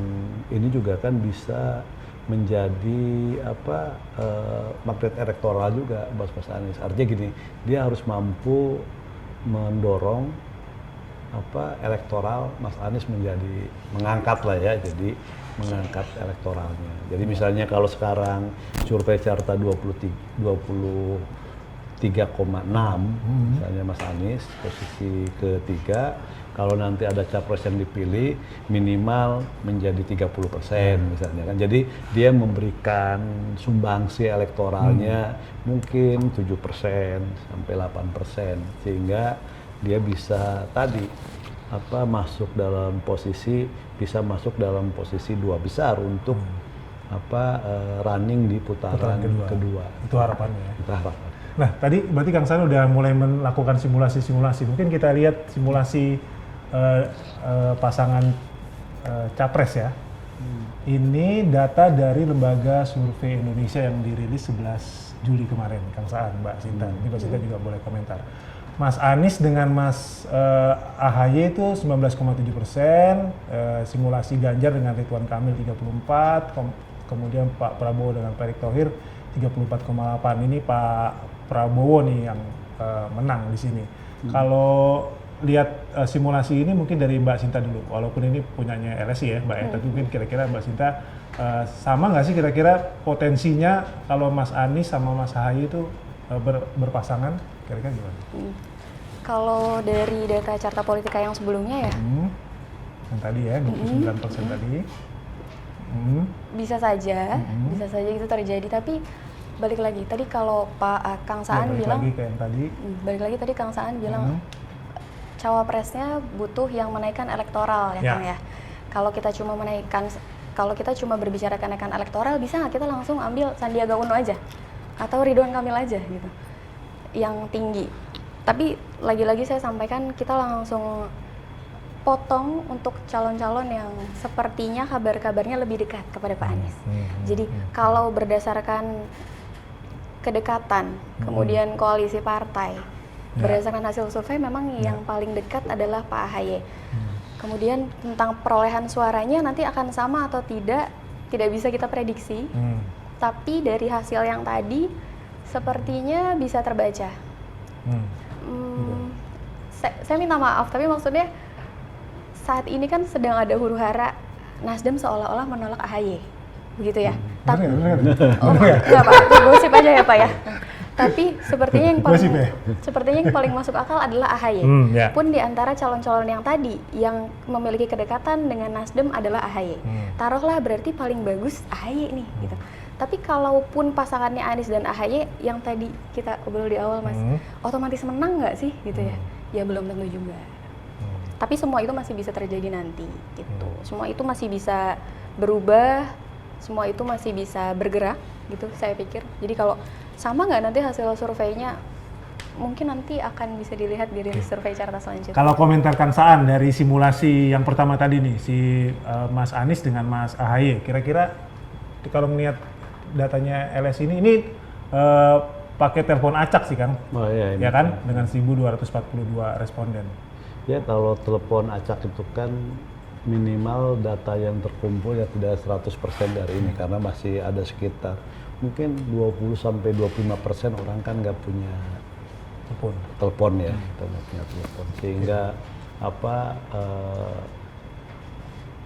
ini juga kan bisa menjadi magnet elektoral juga Mas Anies. Artinya gini, dia harus mampu mendorong elektoral Mas Anies menjadi mengangkat lah ya, jadi mengangkat elektoralnya. Jadi misalnya kalau sekarang survei carta 23,6 misalnya Mas Anies posisi ketiga, kalau nanti ada capres yang dipilih minimal menjadi 30% misalnya kan. Jadi dia memberikan sumbangsi elektoralnya mungkin 7% sampai 8%, sehingga dia bisa masuk dalam posisi dua besar untuk running di putaran kedua. Itu harapannya ya. Itu harapan. Nah, tadi berarti Kang Saan udah mulai melakukan simulasi-simulasi. Mungkin kita lihat simulasi pasangan capres ya. Ini data dari Lembaga Survei Indonesia yang dirilis 11 Juli kemarin, Kang Saan, Mbak Sinta. Ini Mbak Sinta juga boleh komentar. Mas Anies dengan Mas AHY itu 19,7%, simulasi Ganjar dengan Ridwan Kamil 34%, kemudian Pak Prabowo dengan Pak Erick Thohir 34,8%. Ini Pak Prabowo nih yang menang di sini. Kalau lihat simulasi ini mungkin dari Mbak Sinta dulu, walaupun ini punyanya LSI ya Mbak ya, tapi mungkin kira-kira Mbak Sinta sama nggak sih kira-kira potensinya kalau Mas Anies sama Mas AHY itu berpasangan, kira-kira gimana? Kalau dari data carta politika yang sebelumnya ya, yang tadi ya 29% tadi, bisa saja itu terjadi. Tapi balik lagi tadi kalau Kang Saan bilang, balik lagi tadi Kang Saan bilang cawapresnya butuh yang menaikkan elektoral ya Kang ya. Kalau kita cuma berbicara kenaikan elektoral, bisa nggak kita langsung ambil Sandiaga Uno aja atau Ridwan Kamil aja gitu yang tinggi. Tapi lagi-lagi saya sampaikan, kita langsung potong untuk calon-calon yang sepertinya kabar-kabarnya lebih dekat kepada Pak Anies. Jadi kalau berdasarkan kedekatan, kemudian koalisi partai, berdasarkan hasil survei memang yang paling dekat adalah Pak AHY. Kemudian tentang perolehan suaranya nanti akan sama atau tidak bisa kita prediksi. Tapi dari hasil yang tadi sepertinya bisa terbaca. Saya minta maaf, tapi maksudnya saat ini kan sedang ada huru-hara Nasdem seolah-olah menolak AHY, begitu ya? Enggak Pak, gosip aja ya Pak ya. Tapi sepertinya yang paling masuk akal adalah AHY. Pun di antara calon-calon yang tadi yang memiliki kedekatan dengan Nasdem adalah AHY. Taruhlah berarti paling bagus AHY nih, gitu. Tapi kalaupun pasangannya Anies dan AHY yang tadi kita obrol di awal Mas, otomatis menang nggak sih gitu ya? Ya belum tentu juga. Tapi semua itu masih bisa terjadi nanti gitu. Semua itu masih bisa berubah, semua itu masih bisa bergerak gitu saya pikir. Jadi kalau sama nggak nanti hasil surveinya, mungkin nanti akan bisa dilihat di survei carta selanjutnya. Kalau komentar Kang Saan dari simulasi yang pertama tadi nih, si Mas Anies dengan Mas AHY, kira-kira kalau melihat datanya LS ini pakai telepon acak sih Kang, ya kan, dengan 1.242 responden. Ya kalau telepon acak itu kan minimal data yang terkumpul ya tidak 100% dari ini, karena masih ada sekitar mungkin 20-25% orang kan nggak punya telepon ya, nggak punya telepon, sehingga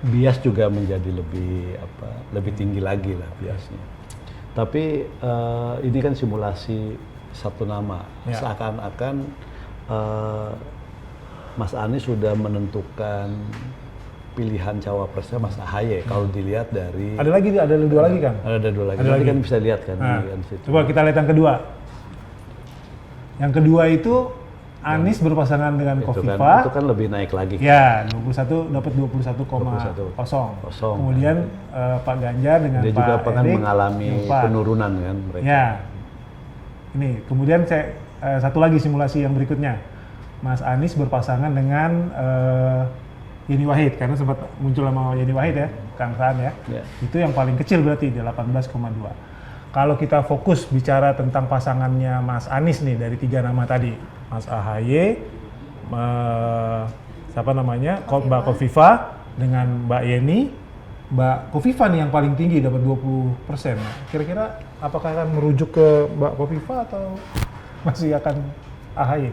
bias juga menjadi lebih tinggi lagi lah biasnya. Tapi ini kan simulasi satu nama, seakan-akan Mas Anies sudah menentukan pilihan cawapresnya Mas AHY. Kalau dilihat dari ada dua lagi kan? Ada dua lagi. Nanti kan bisa lihat kan. Coba kita lihat yang kedua. Yang kedua itu Anies berpasangan dengan itu Kofifa. kan lebih naik lagi. Ya, 21 dapat 21,0. 21,0. Kemudian Pak Ganjar dengan Dia Pak juga akan Erik mengalami 4. penurunan kan mereka. Ya. Ini, kemudian saya satu lagi simulasi yang berikutnya. Mas Anies berpasangan dengan Yeni Wahid, karena sempat muncul nama Yeni Wahid ya, Kang Saan ya. Ya. Itu yang paling kecil berarti di 18,2. Kalau kita fokus bicara tentang pasangannya Mas Anies nih dari 3 nama tadi, Mas AHY, siapa namanya, Mbak Kofifa dengan Mbak Yeni. Mbak Kofifa nih yang paling tinggi dapat 20%. Kira-kira apakah akan merujuk ke Mbak Kofifa atau masih akan AHY?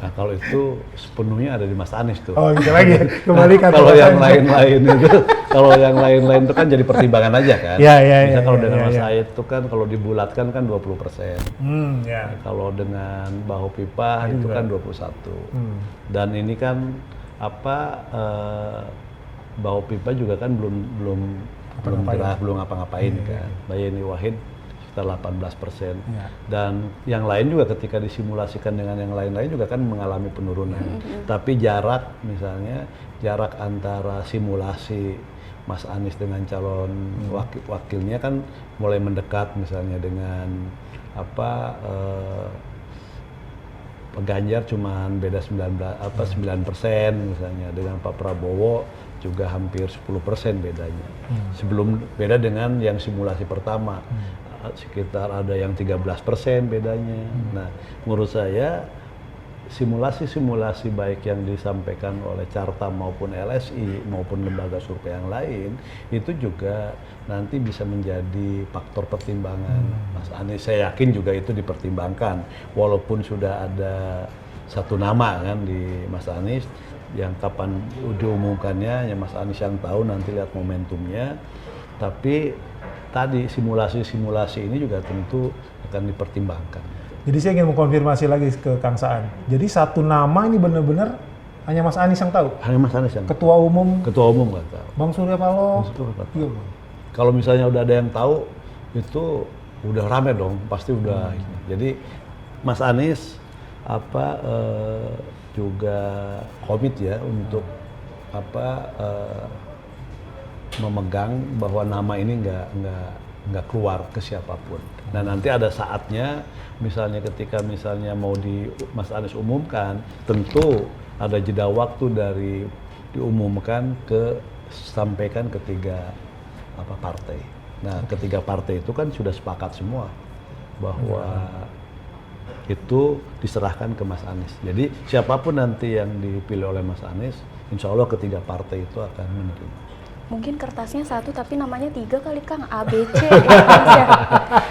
Nah, kalau itu sepenuhnya ada di Mas Anies tuh. Oh, gitu lagi. Kembalikan. Kalau yang lain-lain itu, kalau yang lain-lain itu kan jadi pertimbangan aja kan. Ya. Misal kalau dengan Mas ya. Said itu kan kalau dibulatkan kan 20%. Ya. Kalau dengan Mbak Hovifah itu kan 21. Dan ini kan Mbak Hovifah juga kan belum ngapa-ngapain kan. Mbak Yeni Wahid sekitar 18%. Ya. Dan yang lain juga ketika disimulasikan dengan yang lain-lain juga kan mengalami penurunan. Tapi jarak misalnya jarak antara simulasi Mas Anies dengan calon wakilnya kan mulai mendekat, misalnya dengan Pak Ganjar cuman beda 9% misalnya, dengan Pak Prabowo juga hampir 10% bedanya. Sebelum beda dengan yang simulasi pertama, sekitar ada yang 13% bedanya. Nah, menurut saya simulasi-simulasi baik yang disampaikan oleh Carta maupun LSI maupun lembaga survei yang lain itu juga nanti bisa menjadi faktor pertimbangan Mas Anies. Saya yakin juga itu dipertimbangkan, walaupun sudah ada satu nama kan di Mas Anies yang kapan diumumkannya ya Mas Anies yang tahu, nanti lihat momentumnya. Tapi tadi simulasi-simulasi ini juga tentu akan dipertimbangkan. Jadi saya ingin mengkonfirmasi lagi ke Kang Saan. Jadi satu nama ini benar-benar hanya Mas Anies yang tahu? Hanya Mas Anies yang Ketua Umum nggak tahu. Bang Surya Paloh? Iya, Bang. Kalau misalnya udah ada yang tahu, itu udah rame dong, pasti udah. Jadi Mas Anies juga komit ya untuk memegang bahwa nama ini nggak keluar ke siapapun. Nah, nanti ada saatnya, misalnya ketika mau Mas Anies umumkan, tentu ada jeda waktu dari diumumkan sampaikan ketiga partai. Nah, ketiga partai itu kan sudah sepakat semua bahwa itu diserahkan ke Mas Anies. Jadi siapapun nanti yang dipilih oleh Mas Anies, insya Allah ketiga partai itu akan menerima. Mungkin kertasnya 1 tapi namanya 3 kali, Kang. A, B, C.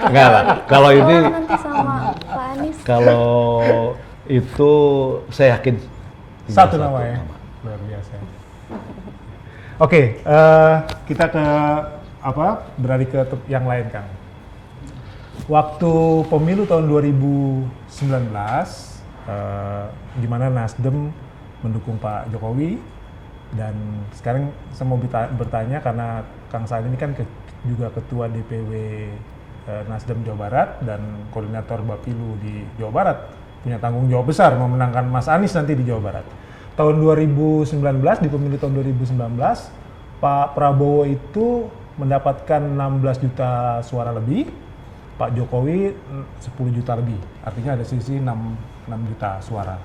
Enggak lah. Kalau ini nanti sama Pak Anies. Kalau itu saya yakin Satu nama ya. Luar biasa. Oke, kita ke beralih ke yang lain, Kang. Waktu pemilu tahun 2019, di mana Nasdem mendukung Pak Jokowi. Dan sekarang saya mau bertanya, karena Kang Saan ini kan juga ketua DPW Nasdem Jawa Barat dan koordinator Bapilu di Jawa Barat, punya tanggung jawab besar memenangkan Mas Anies nanti di Jawa Barat. Tahun 2019, di pemilu tahun 2019, Pak Prabowo itu mendapatkan 16 juta suara lebih, Pak Jokowi 10 juta lebih, artinya ada selisih 6 juta suara.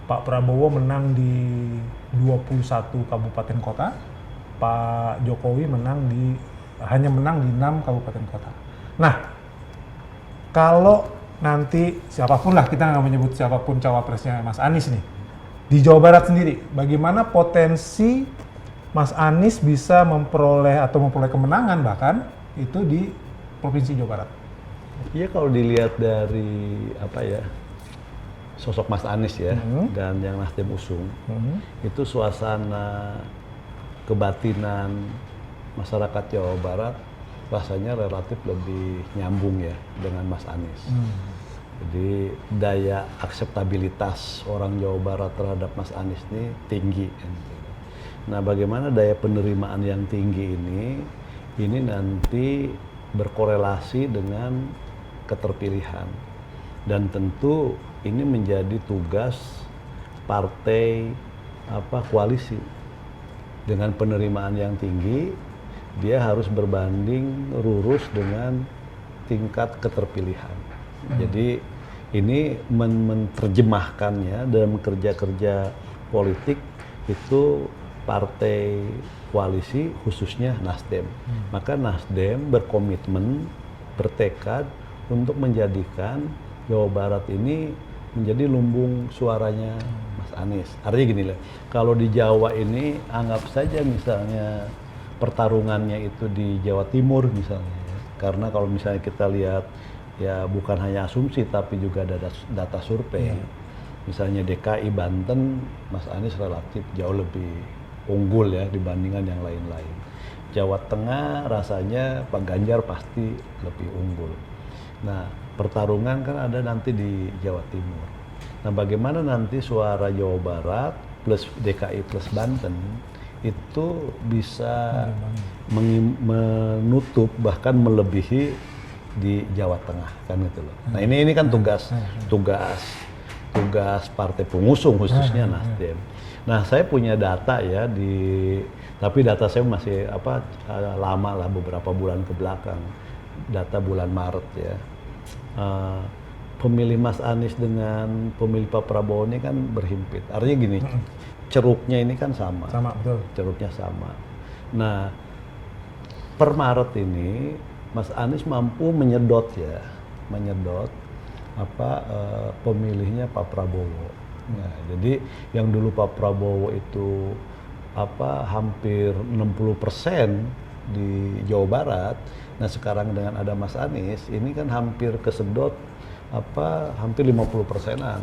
Pak Prabowo menang di 21 kabupaten kota, Pak Jokowi hanya menang di 6 kabupaten kota. Nah, kalau nanti siapapun lah, kita nggak menyebut siapapun cawapresnya Mas Anies nih, di Jawa Barat sendiri, bagaimana potensi Mas Anies bisa memperoleh kemenangan bahkan itu di Provinsi Jawa Barat? Iya, kalau dilihat dari sosok Mas Anies ya, dan yang Nasdem usung, itu suasana kebatinan masyarakat Jawa Barat rasanya relatif lebih nyambung ya dengan Mas Anies. Jadi daya akseptabilitas orang Jawa Barat terhadap Mas Anies ini tinggi. Nah, bagaimana daya penerimaan yang tinggi ini nanti berkorelasi dengan keterpilihan. Dan tentu ini menjadi tugas partai koalisi. Dengan penerimaan yang tinggi, dia harus berbanding lurus dengan tingkat keterpilihan. Jadi ini menerjemahkannya dalam kerja-kerja politik itu partai koalisi khususnya Nasdem. Maka Nasdem berkomitmen, bertekad untuk menjadikan Jawa Barat ini menjadi lumbung suaranya Mas Anies. Artinya gini lah, kalau di Jawa ini anggap saja misalnya pertarungannya itu di Jawa Timur misalnya. Karena kalau misalnya kita lihat ya bukan hanya asumsi tapi juga data survei. Misalnya DKI Banten, Mas Anies relatif jauh lebih unggul ya dibandingkan yang lain-lain. Jawa Tengah rasanya Pak Ganjar pasti lebih unggul. Nah, pertarungan kan ada nanti di Jawa Timur. Nah, bagaimana nanti suara Jawa Barat plus DKI plus Banten itu bisa menutup bahkan melebihi di Jawa Tengah kan gitu loh. Nah, ini kan tugas partai pengusung khususnya Nasdem. Nah, saya punya data ya tapi data saya masih lama lah beberapa bulan ke belakang. Data bulan Maret ya. Pemilih Mas Anies dengan pemilih Pak Prabowo ini kan berhimpit. Artinya gini, ceruknya ini kan sama. Sama, betul. Ceruknya sama. Nah, per Maret ini Mas Anies mampu menyedot pemilihnya Pak Prabowo. Nah, jadi yang dulu Pak Prabowo itu hampir 60% di Jawa Barat. Nah, sekarang dengan ada Mas Anies ini kan hampir kesedot hampir 50%-an.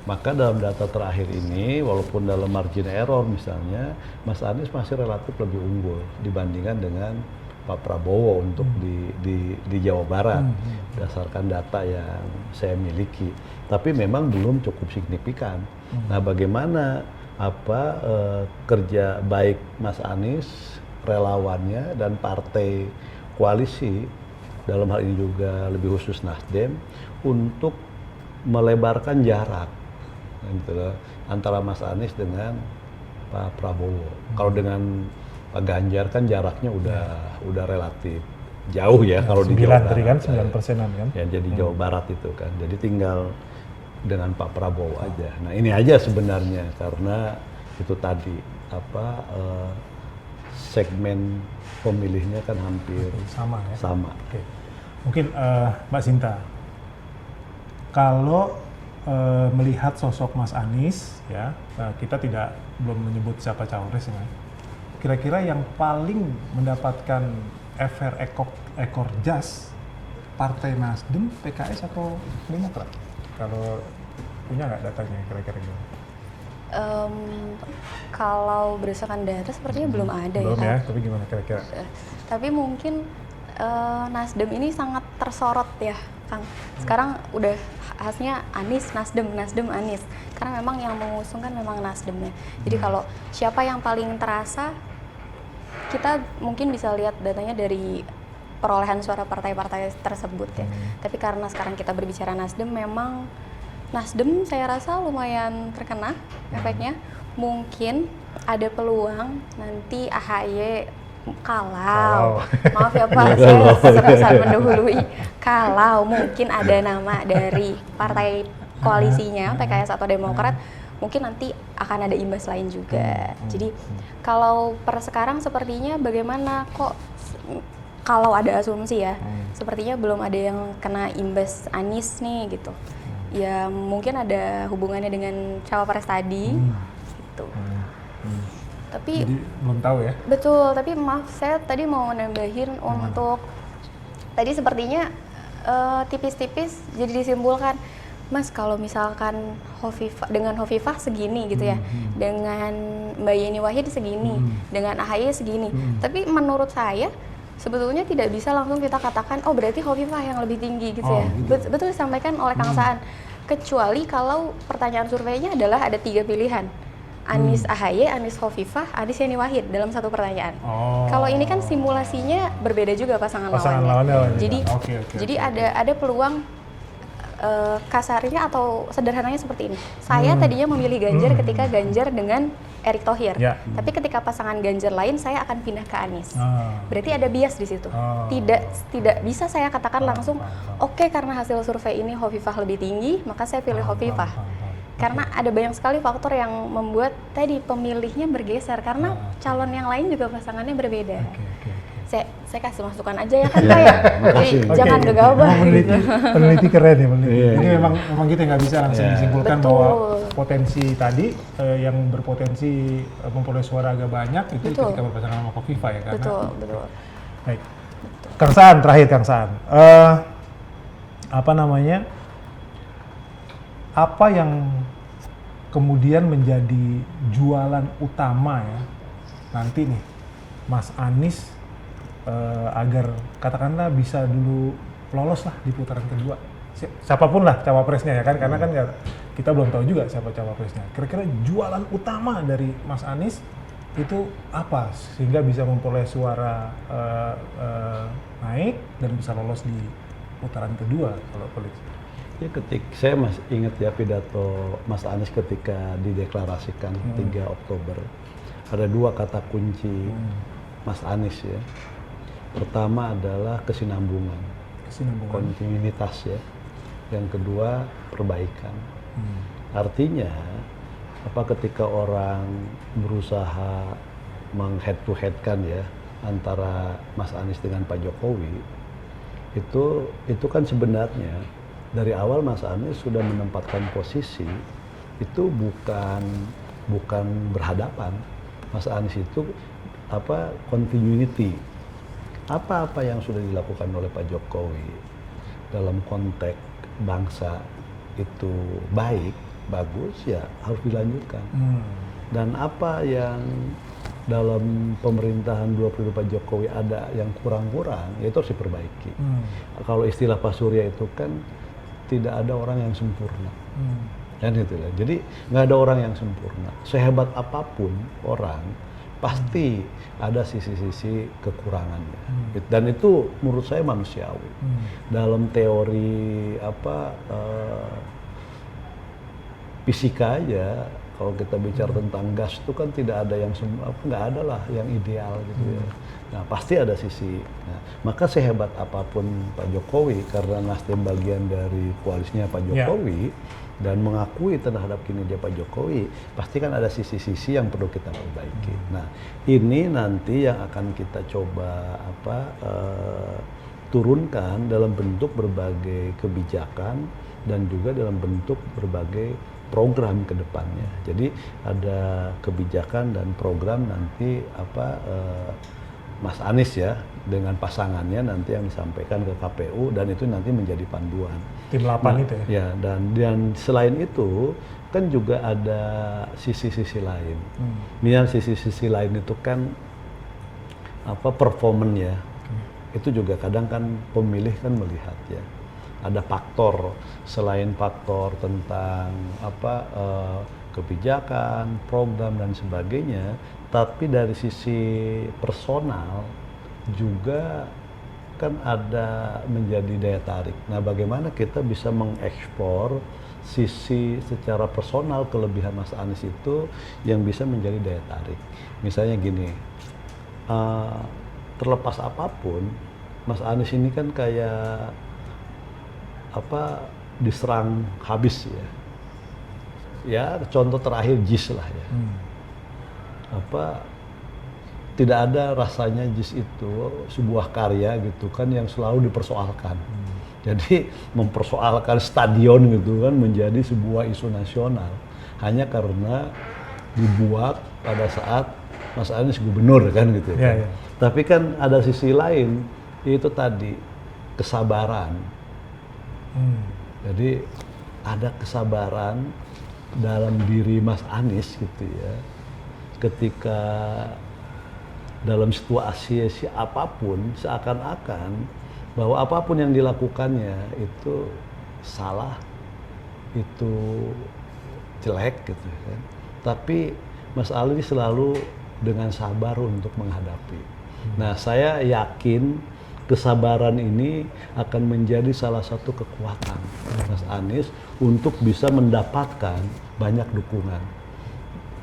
Maka dalam data terakhir ini walaupun dalam margin error misalnya Mas Anies masih relatif lebih unggul dibandingkan dengan Pak Prabowo untuk di Jawa Barat berdasarkan data yang saya miliki. Tapi memang belum cukup signifikan. Nah, bagaimana kerja baik Mas Anies, relawannya dan partai koalisi dalam hal ini juga lebih khusus Nasdem untuk melebarkan jarak gitu loh, antara Mas Anies dengan Pak Prabowo. Kalau dengan Pak Ganjar kan jaraknya udah relatif jauh ya kalau di Jawa Barat. Tadi kan 9%-an kan? Ya, jadi Jawa Barat itu kan. Jadi tinggal dengan Pak Prabowo aja. Nah, ini aja sebenarnya karena itu tadi segmen pemilihnya kan hampir sama ya. Sama. Oke. Mungkin Mbak Sinta, kalau melihat sosok Mas Anies ya, kita belum menyebut siapa cawapres ya. Kira-kira yang paling mendapatkan efek ekor jas Partai Nasdem, PKS atau Demokrat? Kalau punya nggak datanya kira-kira gimana? Kalau berdasarkan data sepertinya belum ada belum ya. Tapi gimana kira-kira? Tapi mungkin Nasdem ini sangat tersorot ya, Kang. Sekarang udah khasnya Anies, Nasdem, Anies. Karena memang yang mengusung kan memang Nasdemnya. Jadi kalau siapa yang paling terasa, kita mungkin bisa lihat datanya dari perolehan suara partai-partai tersebut ya. Tapi karena sekarang kita berbicara Nasdem, memang Nasdem saya rasa lumayan terkena efeknya. Mungkin ada peluang nanti AHY kalau maaf ya Pak, saya sebesar mendahului, kalau mungkin ada nama dari partai koalisinya PKS atau Demokrat, mungkin nanti akan ada imbas lain juga. Jadi kalau per sekarang sepertinya bagaimana kok, kalau ada asumsi ya, sepertinya belum ada yang kena imbas Anies nih gitu. Ya mungkin ada hubungannya dengan cawapres tadi gitu. Tapi jadi belum tahu ya. Betul, tapi maaf saya tadi mau nambahin untuk tadi sepertinya tipis-tipis jadi disimpulkan, Mas kalau misalkan dengan Hovifah segini gitu ya, dengan Mbak Yeni Wahid segini, dengan AHY segini. Tapi menurut saya sebetulnya tidak bisa langsung kita katakan oh berarti Hovifah yang lebih tinggi gitu ya. Gitu. Betul disampaikan oleh Kang Saan. Kecuali kalau pertanyaan surveinya adalah ada 3 pilihan. Anies AHY, Anies Hovifah, Anies Yeni Wahid dalam satu pertanyaan. Kalau ini kan simulasinya berbeda juga pasangan lawannya. Jadi okay. jadi ada peluang kasarnya atau sederhananya seperti ini. Saya tadinya memilih Ganjar ketika Ganjar dengan Erick Thohir. Ya. Tapi ketika pasangan Ganjar lain, saya akan pindah ke Anies. Berarti ada bias di situ. Tidak bisa saya katakan langsung, oke, karena hasil survei ini Hovifah lebih tinggi, maka saya pilih Hovifah. Karena ada banyak sekali faktor yang membuat tadi pemilihnya bergeser karena calon yang lain juga pasangannya berbeda. Saya kasih masukan aja ya kan Pak ya. Jadi jangan gegabah gitu. Peneliti keren ya peneliti. Ini memang kita nggak bisa langsung disimpulkan bahwa potensi tadi yang berpotensi memperoleh suara agak banyak itu ketika berpasangan sama Hovifah ya karena. Betul. Baik. Kang Saan, terakhir Kang Saan. Apa namanya? Apa yang kemudian menjadi jualan utama ya nanti nih Mas Anies agar katakanlah bisa dulu lolos lah di putaran kedua, siapapun lah cawapresnya ya kan, karena kan kita belum tahu juga siapa cawapresnya. Kira-kira jualan utama dari Mas Anies itu apa sehingga bisa memperoleh suara naik dan bisa lolos di putaran kedua kalau politik? Ya, saya masih ingat ya pidato Mas Anies ketika dideklarasikan 3 Oktober. Ada 2 kata kunci Mas Anies ya. Pertama adalah kesinambungan, kontinuitas ya. Yang kedua perbaikan. Artinya ketika orang berusaha meng-head to head-kan ya antara Mas Anies dengan Pak Jokowi, itu kan sebenarnya dari awal Mas Anies sudah menempatkan posisi itu bukan berhadapan. Mas Anies itu continuity. Apa yang sudah dilakukan oleh Pak Jokowi dalam konteks bangsa itu bagus ya harus dilanjutkan. Dan apa yang dalam pemerintahan 2 periode Pak Jokowi ada yang kurang-kurang, ya itu harus diperbaiki. Kalau istilah Pak Surya itu kan tidak ada orang yang sempurna. Kan itu ya. Jadi nggak ada orang yang sempurna. Sehebat apapun orang, pasti ada sisi-sisi kekurangannya. Dan itu menurut saya manusiawi. Dalam teori fisika aja, kalau kita bicara tentang gas itu kan tidak ada yang nggak ada lah yang ideal gitu ya. Nah pasti ada sisi. Nah, maka sehebat apapun Pak Jokowi, karena Nasdem bagian dari koalisinya Pak Jokowi dan mengakui terhadap kinerja Pak Jokowi, pasti kan ada sisi-sisi yang perlu kita perbaiki. Nah ini nanti yang akan kita coba turunkan dalam bentuk berbagai kebijakan dan juga dalam bentuk berbagai program ke depannya. Jadi ada kebijakan dan program nanti Mas Anies ya dengan pasangannya nanti yang disampaikan ke KPU dan itu nanti menjadi panduan. Tim 8 itu ya? Ya, dan selain itu kan juga ada sisi-sisi lain. Yang sisi-sisi lain itu kan performance ya. Itu juga kadang kan pemilih kan melihat ya. Ada faktor selain faktor tentang kebijakan, program dan sebagainya, tapi dari sisi personal juga kan ada menjadi daya tarik. Nah, bagaimana kita bisa mengekspor sisi secara personal kelebihan Mas Anies itu yang bisa menjadi daya tarik. Misalnya gini, terlepas apapun, Mas Anies ini kan kayak diserang habis ya. Ya contoh terakhir JIS lah ya. Tidak ada rasanya JIS itu sebuah karya gitu kan yang selalu dipersoalkan. Jadi mempersoalkan stadion gitu kan menjadi sebuah isu nasional hanya karena dibuat pada saat Mas Anies gubernur kan gitu kan. Tapi kan ada sisi lain, itu tadi kesabaran. Jadi ada kesabaran dalam diri Mas Anies gitu ya. Ketika dalam situasi apapun seakan-akan bahwa apapun yang dilakukannya itu salah, itu jelek gitu kan. Tapi Mas Anies selalu dengan sabar untuk menghadapi. Nah, saya yakin kesabaran ini akan menjadi salah satu kekuatan Mas Anies untuk bisa mendapatkan banyak dukungan.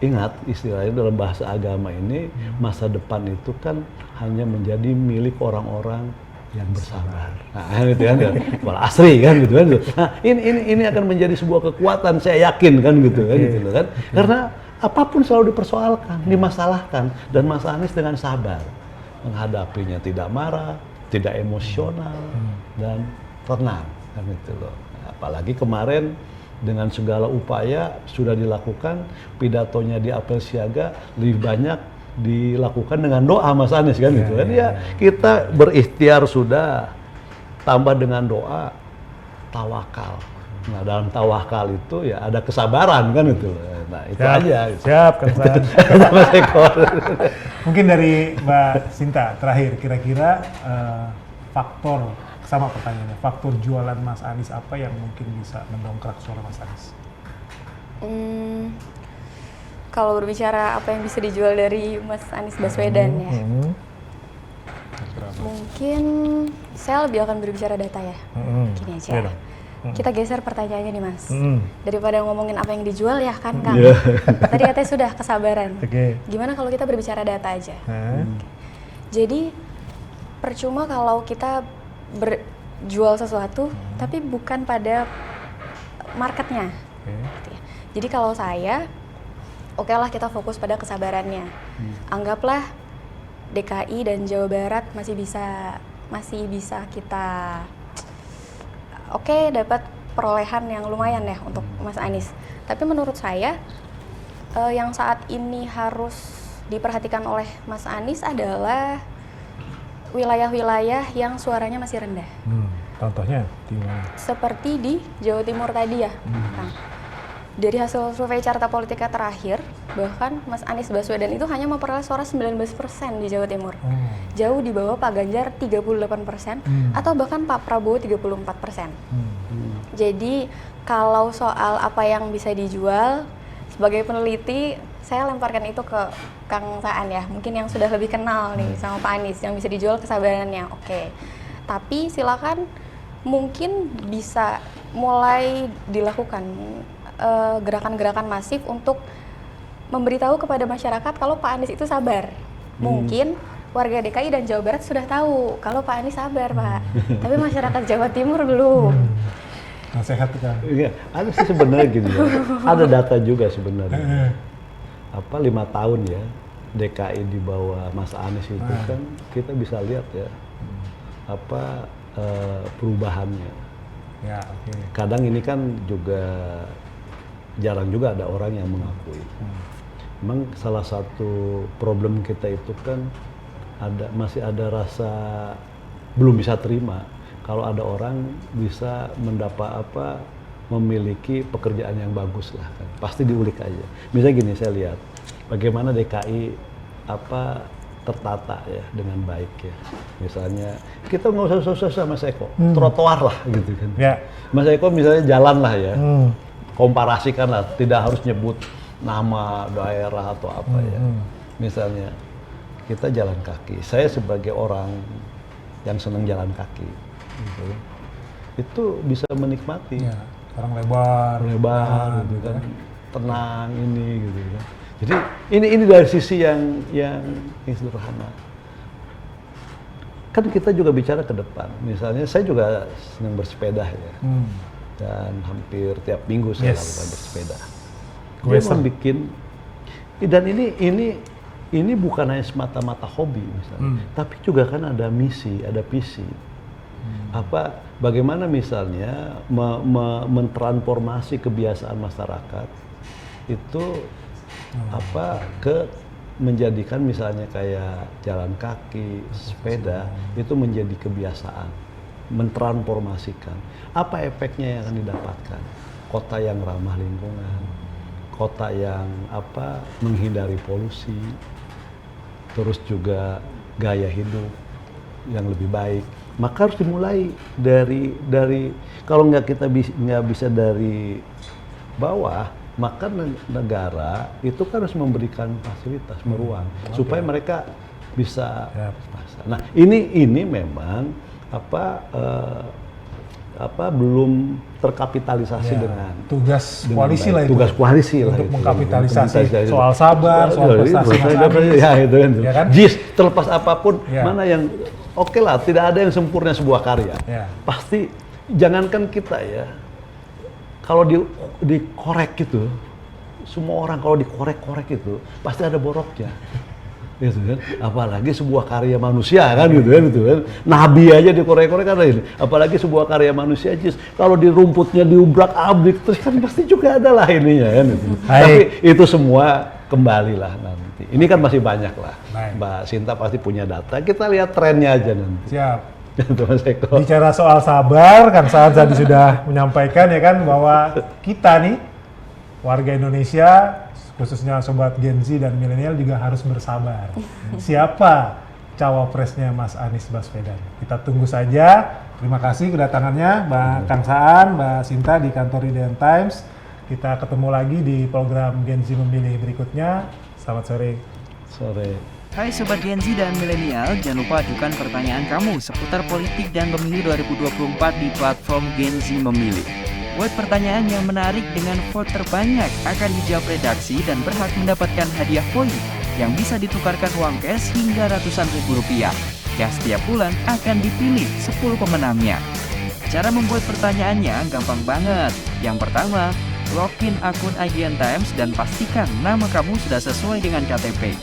Ingat, istilahnya dalam bahasa agama ini, masa depan itu kan hanya menjadi milik orang-orang yang bersabar. Nah, gitu kan, wal asri kan gitu kan. Nah, ini akan menjadi sebuah kekuatan, saya yakin kan gitu kan, gitu kan. Karena apapun selalu dipersoalkan, dimasalahkan, dan Mas Anies dengan sabar menghadapinya, tidak marah, tidak emosional, dan tenang kan gitu loh. Apalagi kemarin dengan segala upaya sudah dilakukan, pidatonya di apel siaga lebih banyak dilakukan dengan doa Mas Anies kan gitu kan. Ya, kita berikhtiar sudah, tambah dengan doa, tawakal. Nah, dalam tawakal itu ya ada kesabaran kan itu. Nah, itu Siap, aja. siap kan saya. Mas Eko. Mungkin dari Mbak Sinta terakhir, kira-kira faktor, sama pertanyaannya, faktor jualan Mas Anies apa yang mungkin bisa mendongkrak suara Mas Anies? Kalau berbicara apa yang bisa dijual dari Mas Anies Baswedan ya, mungkin saya lebih akan berbicara data ya. Gini aja. Iya dong. Kita geser pertanyaannya nih Mas. Daripada ngomongin apa yang dijual ya kan Kang. Tadi katanya sudah kesabaran. Gimana kalau kita berbicara data aja? Jadi percuma kalau kita berjual sesuatu tapi bukan pada marketnya. Jadi kalau saya, oke lah kita fokus pada kesabarannya. Anggaplah DKI dan Jawa Barat masih bisa kita dapat perolehan yang lumayan ya untuk Mas Anies. Tapi menurut saya yang saat ini harus diperhatikan oleh Mas Anies adalah wilayah-wilayah yang suaranya masih rendah. Contohnya di mana? Seperti di Jawa Timur tadi ya. Nah, dari hasil survei Carta Politika terakhir, bahkan Mas Anies Baswedan itu hanya memperoleh suara 19% di Jawa Timur. Jauh di bawah Pak Ganjar 38%, atau bahkan Pak Prabowo 34%. Jadi kalau soal apa yang bisa dijual, sebagai peneliti, saya lemparkan itu ke Kang Saan ya. Mungkin yang sudah lebih kenal nih sama Pak Anies, yang bisa dijual kesabarannya, oke. Tapi silakan mungkin bisa mulai dilakukan gerakan-gerakan masif untuk memberitahu kepada masyarakat kalau Pak Anies itu sabar. Mungkin warga DKI dan Jawa Barat sudah tahu kalau Pak Anies sabar, Pak. Tapi masyarakat Jawa Timur belum. Nasihat kan? Iya, ada sih sebenarnya gini ya. Ada data juga sebenarnya. 5 tahun ya DKI di bawah Mas Anies itu kan kita bisa lihat ya perubahannya. Ya, Kadang ini kan juga jarang juga ada orang yang mengakui. Memang salah satu problem kita itu kan masih ada rasa belum bisa terima kalau ada orang bisa memiliki pekerjaan yang bagus lah kan. Pasti diulik aja. Misalnya gini, saya lihat bagaimana DKI tertata ya dengan baik ya. Misalnya kita nggak usah susah-susah Mas Eko, trotoar lah gitu kan. Ya. Mas Eko misalnya jalan lah ya. Komparasikan lah, tidak harus nyebut nama daerah atau apa ya. Misalnya kita jalan kaki. Saya sebagai orang yang senang jalan kaki, gitu, itu bisa menikmati. Ya, orang lebar, gitu kan, tenang ini gitu kan. Jadi ini dari sisi yang sederhana. Kan kita juga bicara ke depan. Misalnya saya juga senang bersepeda ya. Dan hampir tiap minggu saya lakukan bersepeda. Dia membuat, dan ini bukan hanya semata-mata hobi misalnya, tapi juga kan ada misi, ada visi. Bagaimana misalnya mentransformasi kebiasaan masyarakat itu menjadikan misalnya kayak jalan kaki, sepeda itu menjadi kebiasaan, mentransformasikan. Apa efeknya yang akan didapatkan? Kota yang ramah lingkungan, kota yang menghindari polusi, terus juga gaya hidup yang lebih baik. Maka harus dimulai dari kalau kita nggak bisa dari bawah, maka negara itu kan harus memberikan fasilitas, ruang supaya mereka bisa. biasa. Nah, ini memang belum terkapitalisasi Ya, dengan tugas koalisi baik. lah itu. Tugas koalisi lah untuk itu. mengkapitalisasi soal sabar, soal prestasi Mas Anies. Ya, itu kan. Ya kan? JIS terlepas apapun, Ya. mana yang oke lah, tidak ada yang sempurna sebuah karya. Ya. Pasti jangankan kita ya, kalau dikorek gitu, semua orang kalau dikorek-korek itu pasti ada boroknya. Gitu kan, apalagi sebuah karya manusia kan gitu kan, Nabi aja dikorek-korek kan ini, apalagi sebuah karya manusia JIS, kalau di rumputnya diubrak-abrik terus kan pasti juga ada lah ininya kan gitu. Tapi itu semua kembalilah nanti, ini kan masih banyak lah. Baik. Mbak Sinta pasti punya data, kita lihat trennya aja nanti. Siap. Gitu, Mas Eko. Bicara soal sabar, Kang Saan tadi sudah menyampaikan ya kan bahwa kita nih warga Indonesia, khususnya sobat Gen Z dan milenial juga harus bersabar. Siapa cawapresnya Mas Anies Baswedan? Kita tunggu saja. Terima kasih kedatangannya Mbak Kang Saan, Mbak Sinta di kantor IDN Times. Kita ketemu lagi di program Gen Z Memilih berikutnya. Selamat sore. Sore. Hai Sobat Gen Z dan Milenial, jangan lupa ajukan pertanyaan kamu seputar politik dan pemilu 2024 di platform Gen Z Memilih. Buat pertanyaan yang menarik dengan vote terbanyak akan dijawab redaksi dan berhak mendapatkan hadiah poin yang bisa ditukarkan uang cash hingga ratusan ribu rupiah. Yang setiap bulan akan dipilih 10 pemenangnya. Cara membuat pertanyaannya gampang banget. Yang pertama, login akun IDN Times dan pastikan nama kamu sudah sesuai dengan KTP.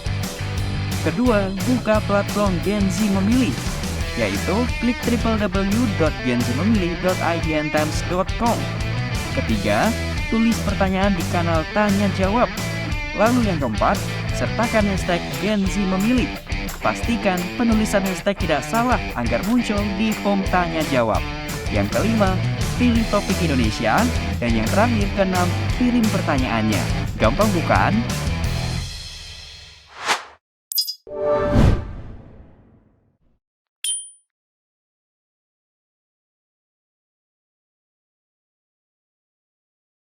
Kedua, buka platform Gen Z Memilih, yaitu klik www.genzmemilih.idntimes.com. Ketiga, tulis pertanyaan di kanal Tanya Jawab. Lalu yang keempat, sertakan hashtag Gen Z Memilih. Pastikan penulisan hashtag tidak salah agar muncul di form Tanya Jawab. Yang kelima, pilih topik Indonesia. Dan yang terakhir, keenam, kirim pertanyaannya. Gampang bukan?